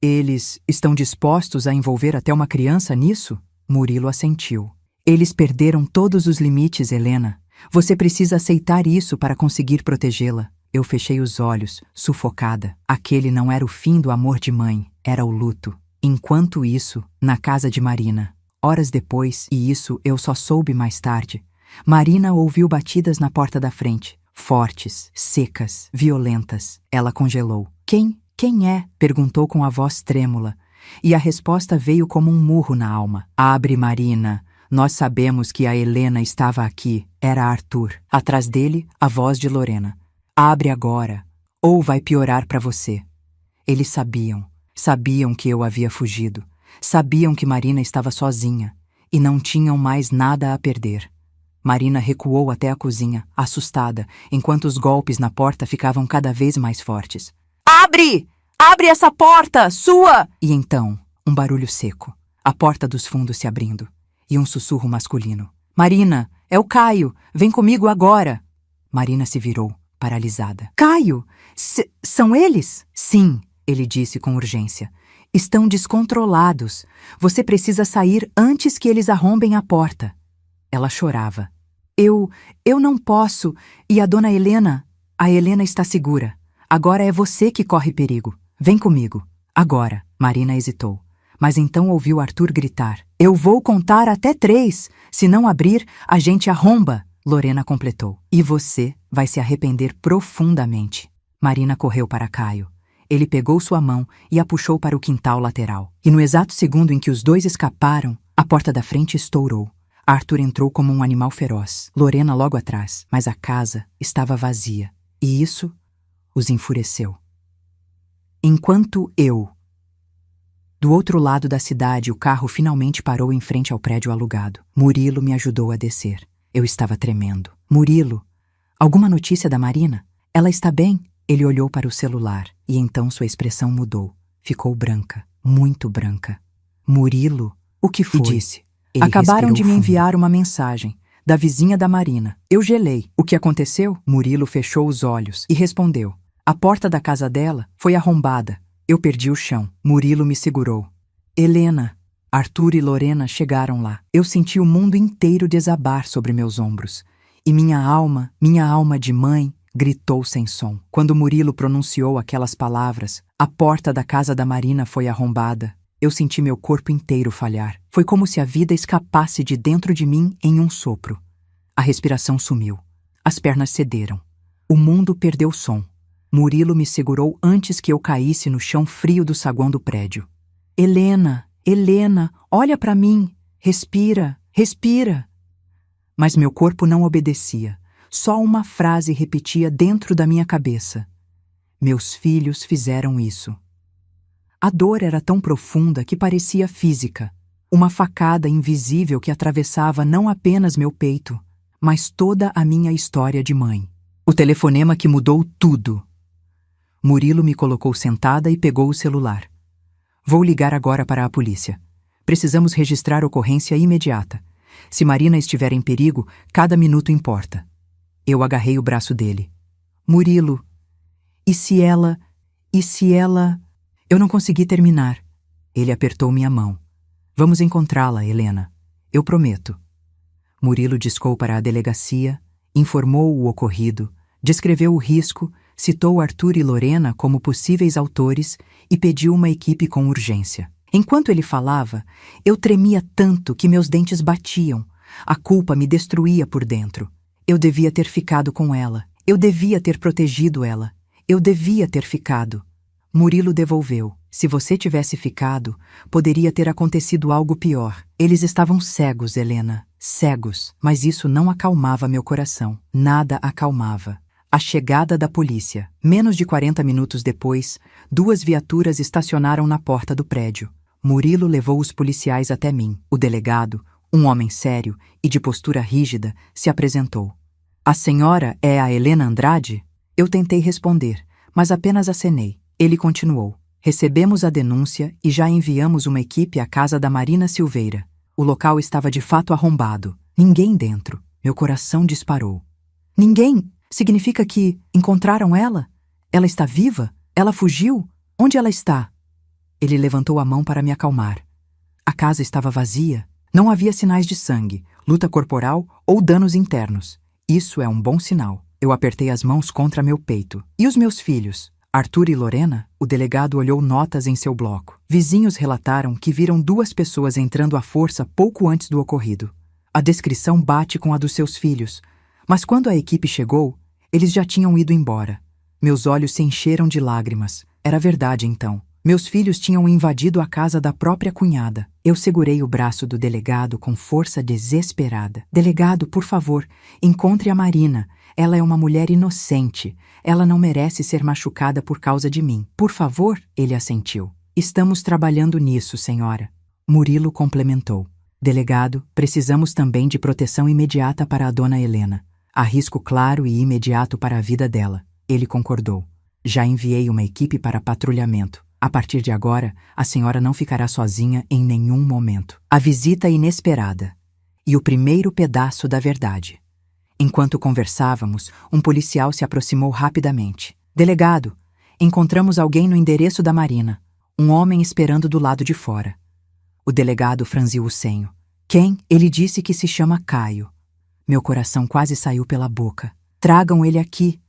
Eles estão dispostos a envolver até uma criança nisso? Murilo assentiu. Eles perderam todos os limites, Helena. Você precisa aceitar isso para conseguir protegê-la. Eu fechei os olhos, sufocada. Aquele não era o fim do amor de mãe, era o luto. Enquanto isso, na casa de Marina. Horas depois, e isso eu só soube mais tarde, Marina ouviu batidas na porta da frente. Fortes, secas, violentas. Ela congelou. Quem é? Perguntou com a voz trêmula. E a resposta veio como um murro na alma. Abre, Marina. Nós sabemos que a Helena estava aqui. Era Arthur. Atrás dele, a voz de Lorena. Abre agora, ou vai piorar para você. Eles sabiam que eu havia fugido. Sabiam que Marina estava sozinha e não tinham mais nada a perder. Marina recuou até a cozinha, assustada, enquanto os golpes na porta ficavam cada vez mais fortes. Abre! Abre essa porta! Sua! E então, um barulho seco. A porta dos fundos se abrindo. E um sussurro masculino. Marina, é o Caio! Vem comigo agora! Marina se virou, paralisada. Caio! São eles? Sim, ele disse com urgência. Estão descontrolados. Você precisa sair antes que eles arrombem a porta. Ela chorava. Eu não posso. E a dona Helena? A Helena está segura. Agora é você que corre perigo. Vem comigo. Agora. Marina hesitou. Mas então ouviu Arthur gritar. Eu vou contar até 3. Se não abrir, a gente arromba. Lorena completou. E você vai se arrepender profundamente. Marina correu para Caio. Ele pegou sua mão e a puxou para o quintal lateral. E no exato segundo em que os dois escaparam, a porta da frente estourou. Arthur entrou como um animal feroz. Lorena logo atrás, mas a casa estava vazia. E isso os enfureceu. Enquanto eu... Do outro lado da cidade, o carro finalmente parou em frente ao prédio alugado. Murilo me ajudou a descer. Eu estava tremendo. Murilo, alguma notícia da Marina? Ela está bem? Ele olhou para o celular e então sua expressão mudou. Ficou branca, muito branca. Murilo, o que foi? E disse. Acabaram de me enviar uma mensagem da vizinha da Marina. Eu gelei. O que aconteceu? Murilo fechou os olhos e respondeu. A porta da casa dela foi arrombada. Eu perdi o chão. Murilo me segurou. Helena, Arthur e Lorena chegaram lá. Eu senti o mundo inteiro desabar sobre meus ombros. E minha alma de mãe, gritou sem som. Quando Murilo pronunciou aquelas palavras, a porta da casa da Marina foi arrombada. Eu senti meu corpo inteiro falhar. Foi como se a vida escapasse de dentro de mim em um sopro. A respiração sumiu. As pernas cederam. O mundo perdeu som. Murilo me segurou antes que eu caísse no chão frio do saguão do prédio. Helena, Helena, olha para mim. Respira, respira. Mas meu corpo não obedecia. Só uma frase repetia dentro da minha cabeça. Meus filhos fizeram isso. A dor era tão profunda que parecia física. Uma facada invisível que atravessava não apenas meu peito, mas toda a minha história de mãe. O telefonema que mudou tudo. Murilo me colocou sentada e pegou o celular. Vou ligar agora para a polícia. Precisamos registrar ocorrência imediata. Se Marina estiver em perigo, cada minuto importa. Eu agarrei o braço dele. Murilo, e se ela... Eu não consegui terminar. Ele apertou minha mão. Vamos encontrá-la, Helena. Eu prometo. Murilo discou para a delegacia, informou o ocorrido, descreveu o risco, citou Arthur e Lorena como possíveis autores e pediu uma equipe com urgência. Enquanto ele falava, eu tremia tanto que meus dentes batiam. A culpa me destruía por dentro. Eu devia ter ficado com ela. Eu devia ter protegido ela. Eu devia ter ficado. Murilo devolveu. Se você tivesse ficado, poderia ter acontecido algo pior. Eles estavam cegos, Helena. Cegos. Mas isso não acalmava meu coração. Nada acalmava. A chegada da polícia. Menos de 40 minutos depois, 2 viaturas estacionaram na porta do prédio. Murilo levou os policiais até mim. O delegado, um homem sério e de postura rígida, se apresentou. A senhora é a Helena Andrade? Eu tentei responder, mas apenas acenei. Ele continuou. Recebemos a denúncia e já enviamos uma equipe à casa da Marina Silveira. O local estava de fato arrombado. Ninguém dentro. Meu coração disparou. Ninguém? Significa que encontraram ela? Ela está viva? Ela fugiu? Onde ela está? Ele levantou a mão para me acalmar. A casa estava vazia. Não havia sinais de sangue, luta corporal ou danos internos. Isso é um bom sinal. Eu apertei as mãos contra meu peito. E os meus filhos? Arthur e Lorena? O delegado olhou notas em seu bloco. Vizinhos relataram que viram 2 pessoas entrando à força pouco antes do ocorrido. A descrição bate com a dos seus filhos. Mas quando a equipe chegou, eles já tinham ido embora. Meus olhos se encheram de lágrimas. Era verdade, então. Meus filhos tinham invadido a casa da própria cunhada. Eu segurei o braço do delegado com força desesperada. Delegado, por favor, encontre a Marina. Ela é uma mulher inocente. Ela não merece ser machucada por causa de mim. Por favor, ele assentiu. Estamos trabalhando nisso, senhora. Murilo complementou. Delegado, precisamos também de proteção imediata para a dona Helena. Há risco claro e imediato para a vida dela. Ele concordou. Já enviei uma equipe para patrulhamento. A partir de agora, a senhora não ficará sozinha em nenhum momento. A visita inesperada. E o primeiro pedaço da verdade. Enquanto conversávamos, um policial se aproximou rapidamente. Delegado, encontramos alguém no endereço da Marina. Um homem esperando do lado de fora. O delegado franziu o senho. Quem? Ele disse que se chama Caio. Meu coração quase saiu pela boca. Tragam ele aqui!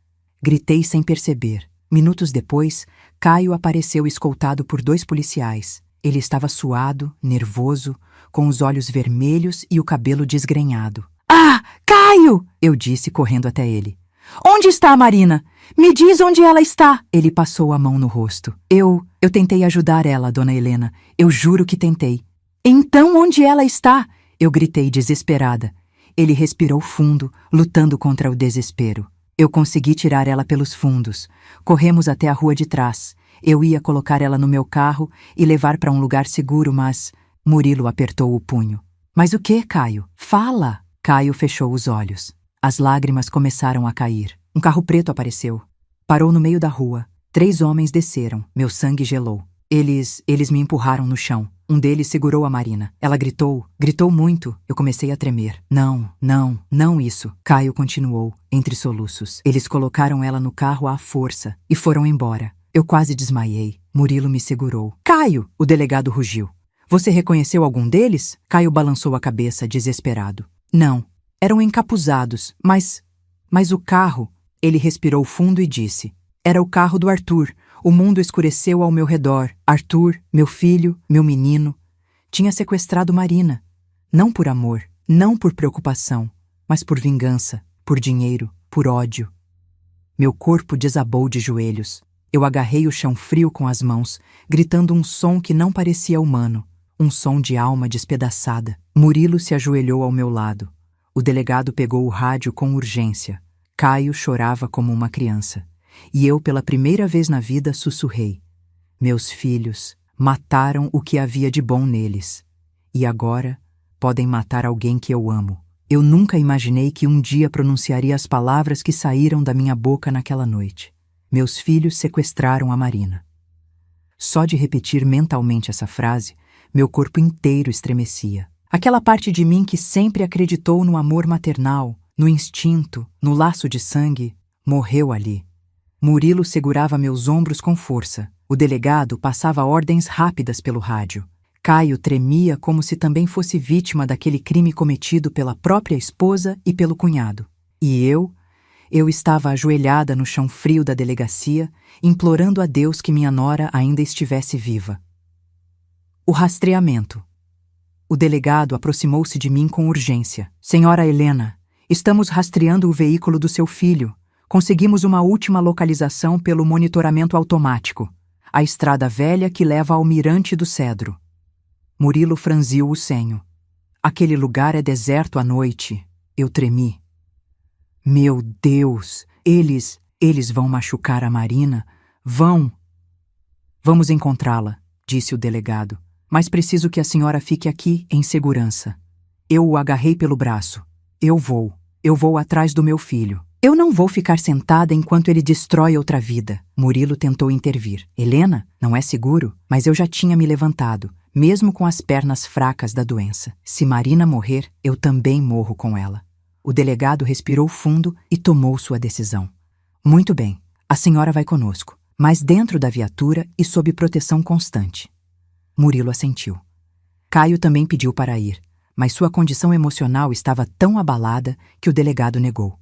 Gritei sem perceber. Minutos depois, Caio apareceu escoltado por 2 policiais. Ele estava suado, nervoso, com os olhos vermelhos e o cabelo desgrenhado. Ah, Caio! Eu disse correndo até ele. Onde está a Marina? Me diz onde ela está! Ele passou a mão no rosto. Eu tentei ajudar ela, dona Helena. Eu juro que tentei. Então onde ela está? Eu gritei desesperada. Ele respirou fundo, lutando contra o desespero. Eu consegui tirar ela pelos fundos. Corremos até a rua de trás. Eu ia colocar ela no meu carro e levar para um lugar seguro, mas... Murilo apertou o punho. Mas o que, Caio? Fala! Caio fechou os olhos. As lágrimas começaram a cair. Um carro preto apareceu. Parou no meio da rua. 3 homens desceram. Meu sangue gelou. Eles me empurraram no chão. Um deles segurou a Marina. Ela gritou muito. Eu comecei a tremer. Não isso. Caio continuou, entre soluços. Eles colocaram ela no carro à força e foram embora. Eu quase desmaiei. Murilo me segurou. Caio! O delegado rugiu. Você reconheceu algum deles? Caio balançou a cabeça, desesperado. Não. Eram encapuzados, mas o carro... Ele respirou fundo e disse. Era o carro do Arthur. O mundo escureceu ao meu redor. Arthur, meu filho, meu menino, tinha sequestrado Marina. Não por amor, não por preocupação, mas por vingança, por dinheiro, por ódio. Meu corpo desabou de joelhos. Eu agarrei o chão frio com as mãos, gritando um som que não parecia humano, um som de alma despedaçada. Murilo se ajoelhou ao meu lado. O delegado pegou o rádio com urgência. Caio chorava como uma criança. E eu, pela primeira vez na vida, sussurrei. Meus filhos mataram o que havia de bom neles. E agora podem matar alguém que eu amo. Eu nunca imaginei que um dia pronunciaria as palavras que saíram da minha boca naquela noite. Meus filhos sequestraram a Marina. Só de repetir mentalmente essa frase, meu corpo inteiro estremecia. Aquela parte de mim que sempre acreditou no amor maternal, no instinto, no laço de sangue, morreu ali. Murilo segurava meus ombros com força. O delegado passava ordens rápidas pelo rádio. Caio tremia como se também fosse vítima daquele crime cometido pela própria esposa e pelo cunhado. E eu estava ajoelhada no chão frio da delegacia, implorando a Deus que minha nora ainda estivesse viva. O rastreamento. O delegado aproximou-se de mim com urgência. Senhora Helena, estamos rastreando o veículo do seu filho. Conseguimos uma última localização pelo monitoramento automático. A estrada velha que leva ao Mirante do Cedro. Murilo franziu o senho. Aquele lugar é deserto à noite. Eu tremi. Meu Deus, eles vão machucar a Marina? Vão! Vamos encontrá-la, disse o delegado. Mas preciso que a senhora fique aqui em segurança. Eu o agarrei pelo braço. Eu vou atrás do meu filho. Eu não vou ficar sentada enquanto ele destrói outra vida. Murilo tentou intervir. Helena, não é seguro, mas eu já tinha me levantado, mesmo com as pernas fracas da doença. Se Marina morrer, eu também morro com ela. O delegado respirou fundo e tomou sua decisão. Muito bem, a senhora vai conosco, mas dentro da viatura e sob proteção constante. Murilo assentiu. Caio também pediu para ir, mas sua condição emocional estava tão abalada que o delegado negou.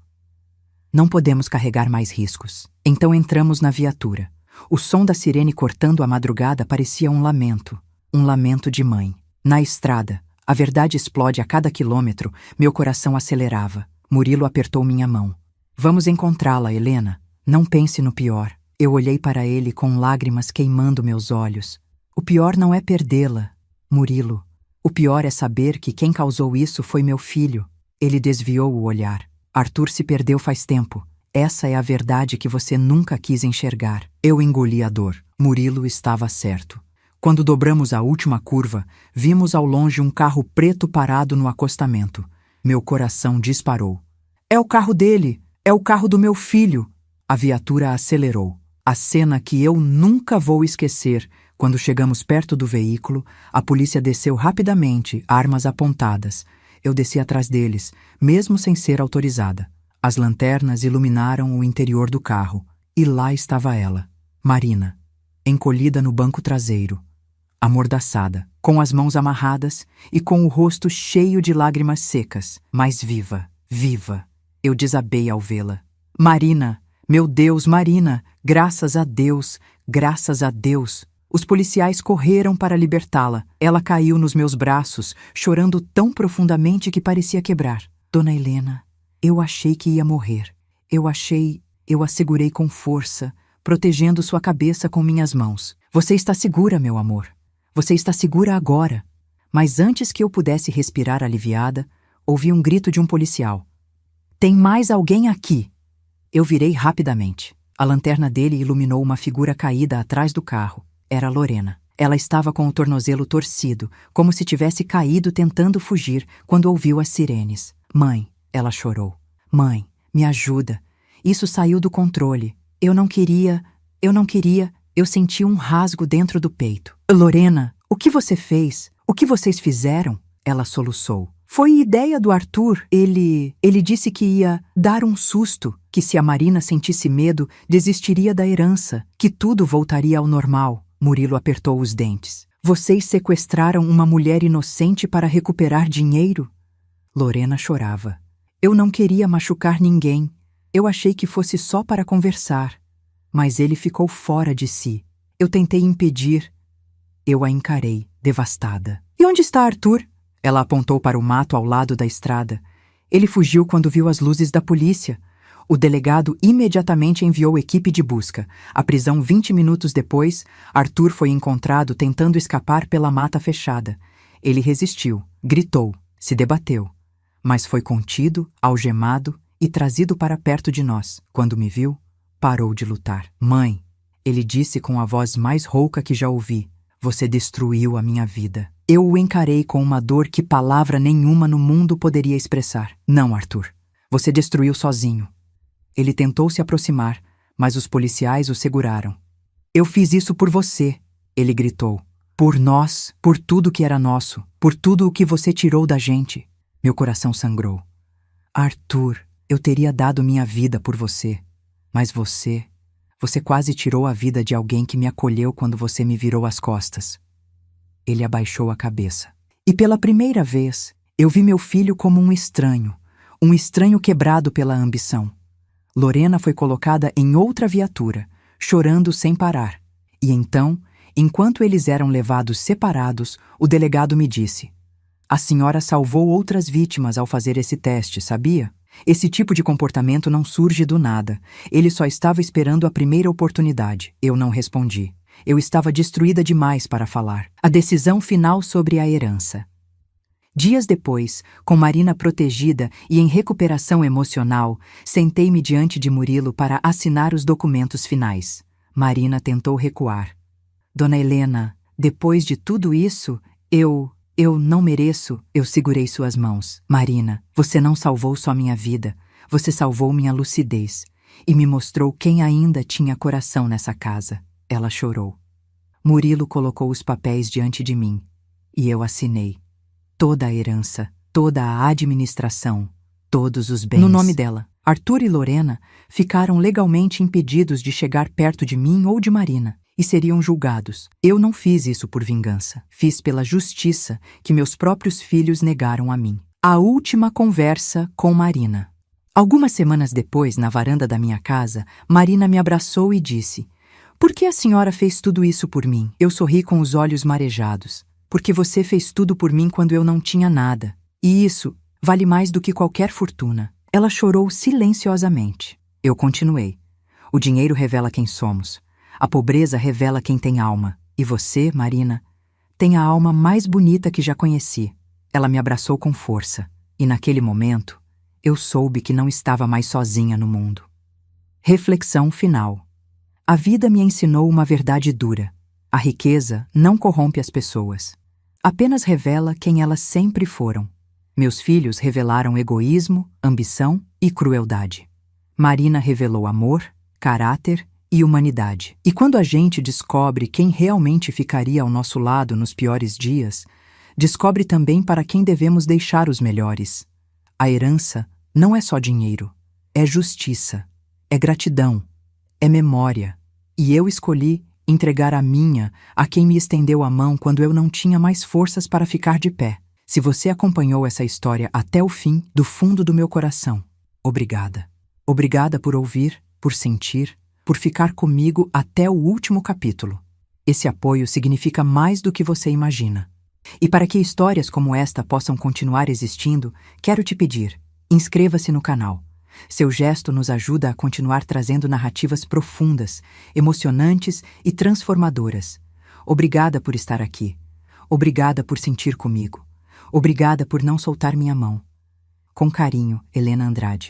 Não podemos carregar mais riscos. Então entramos na viatura. O som da sirene cortando a madrugada parecia um lamento de mãe. Na estrada, a verdade explode a cada quilômetro, meu coração acelerava. Murilo apertou minha mão. Vamos encontrá-la, Helena. Não pense no pior. Eu olhei para ele com lágrimas queimando meus olhos. O pior não é perdê-la, Murilo. O pior é saber que quem causou isso foi meu filho. Ele desviou o olhar. Arthur se perdeu faz tempo. Essa é a verdade que você nunca quis enxergar. Eu engoli a dor. Murilo estava certo. Quando dobramos a última curva, vimos ao longe um carro preto parado no acostamento. Meu coração disparou. É o carro dele! É o carro do meu filho! A viatura acelerou. A cena que eu nunca vou esquecer. Quando chegamos perto do veículo, a polícia desceu rapidamente, armas apontadas. Eu desci atrás deles, mesmo sem ser autorizada. As lanternas iluminaram o interior do carro. E lá estava ela, Marina, encolhida no banco traseiro, amordaçada, com as mãos amarradas e com o rosto cheio de lágrimas secas, mas viva. viva. Eu desabei ao vê-la. Marina! Meu Deus, Marina! Graças a Deus! Graças a Deus! Os policiais correram para libertá-la. Ela caiu nos meus braços, chorando tão profundamente que parecia quebrar. Dona Helena, eu achei que ia morrer. Eu a segurei com força, protegendo sua cabeça com minhas mãos. Você está segura, meu amor. Você está segura agora. Mas antes que eu pudesse respirar aliviada, ouvi um grito de um policial. Tem mais alguém aqui! Eu virei rapidamente. A lanterna dele iluminou uma figura caída atrás do carro. Era Lorena. Ela estava com o tornozelo torcido, como se tivesse caído tentando fugir quando ouviu as sirenes. Mãe, ela chorou. Mãe, me ajuda. Isso saiu do controle. Eu não queria. Eu senti um rasgo dentro do peito. Lorena, o que você fez? O que vocês fizeram? Ela soluçou. Foi ideia do Arthur. Ele disse que ia dar um susto, que se a Marina sentisse medo, desistiria da herança, que tudo voltaria ao normal. Murilo apertou os dentes. Vocês sequestraram uma mulher inocente para recuperar dinheiro? Lorena chorava. Eu não queria machucar ninguém. Eu achei que fosse só para conversar. Mas ele ficou fora de si. Eu tentei impedir. Eu a encarei, devastada. E onde está Arthur? Ela apontou para o mato ao lado da estrada. Ele fugiu quando viu as luzes da polícia. O delegado imediatamente enviou equipe de busca. À prisão 20 minutos depois, Arthur foi encontrado tentando escapar pela mata fechada. Ele resistiu, gritou, se debateu. Mas foi contido, algemado e trazido para perto de nós. Quando me viu, parou de lutar. Mãe, ele disse com a voz mais rouca que já ouvi. Você destruiu a minha vida. Eu o encarei com uma dor que palavra nenhuma no mundo poderia expressar. Não, Arthur. Você destruiu sozinho. Ele tentou se aproximar, mas os policiais o seguraram. Eu fiz isso por você, ele gritou. Por nós, por tudo que era nosso, por tudo o que você tirou da gente. Meu coração sangrou. Arthur, eu teria dado minha vida por você. Mas você quase tirou a vida de alguém que me acolheu quando você me virou as costas. Ele abaixou a cabeça. E pela primeira vez, eu vi meu filho como um estranho quebrado pela ambição. Lorena foi colocada em outra viatura, chorando sem parar. E então, enquanto eles eram levados separados, o delegado me disse: a senhora salvou outras vítimas ao fazer esse teste, sabia? Esse tipo de comportamento não surge do nada. Ele só estava esperando a primeira oportunidade. Eu não respondi. Eu estava destruída demais para falar. A decisão final sobre a herança. Dias depois, com Marina protegida e em recuperação emocional, sentei-me diante de Murilo para assinar os documentos finais. Marina tentou recuar. Dona Helena, depois de tudo isso, eu não mereço. Eu segurei suas mãos. Marina, você não salvou só minha vida, você salvou minha lucidez e me mostrou quem ainda tinha coração nessa casa. Ela chorou. Murilo colocou os papéis diante de mim e eu assinei. Toda a herança, toda a administração, todos os bens. No nome dela, Arthur e Lorena ficaram legalmente impedidos de chegar perto de mim ou de Marina e seriam julgados. Eu não fiz isso por vingança. Fiz pela justiça que meus próprios filhos negaram a mim. A última conversa com Marina. Algumas semanas depois, na varanda da minha casa, Marina me abraçou e disse: por que a senhora fez tudo isso por mim? Eu sorri com os olhos marejados. Porque você fez tudo por mim quando eu não tinha nada. E isso vale mais do que qualquer fortuna. Ela chorou silenciosamente. Eu continuei. O dinheiro revela quem somos. A pobreza revela quem tem alma. E você, Marina, tem a alma mais bonita que já conheci. Ela me abraçou com força. E naquele momento, eu soube que não estava mais sozinha no mundo. Reflexão final. A vida me ensinou uma verdade dura. A riqueza não corrompe as pessoas. Apenas revela quem elas sempre foram. Meus filhos revelaram egoísmo, ambição e crueldade. Marina revelou amor, caráter e humanidade. E quando a gente descobre quem realmente ficaria ao nosso lado nos piores dias, descobre também para quem devemos deixar os melhores. A herança não é só dinheiro, é justiça, é gratidão, é memória. E eu escolhi entregar a minha a quem me estendeu a mão quando eu não tinha mais forças para ficar de pé. Se você acompanhou essa história até o fim, do fundo do meu coração, obrigada. Obrigada por ouvir, por sentir, por ficar comigo até o último capítulo. Esse apoio significa mais do que você imagina. E para que histórias como esta possam continuar existindo, quero te pedir, inscreva-se no canal. Seu gesto nos ajuda a continuar trazendo narrativas profundas, emocionantes e transformadoras. Obrigada por estar aqui. Obrigada por sentir comigo. Obrigada por não soltar minha mão. Com carinho, Helena Andrade.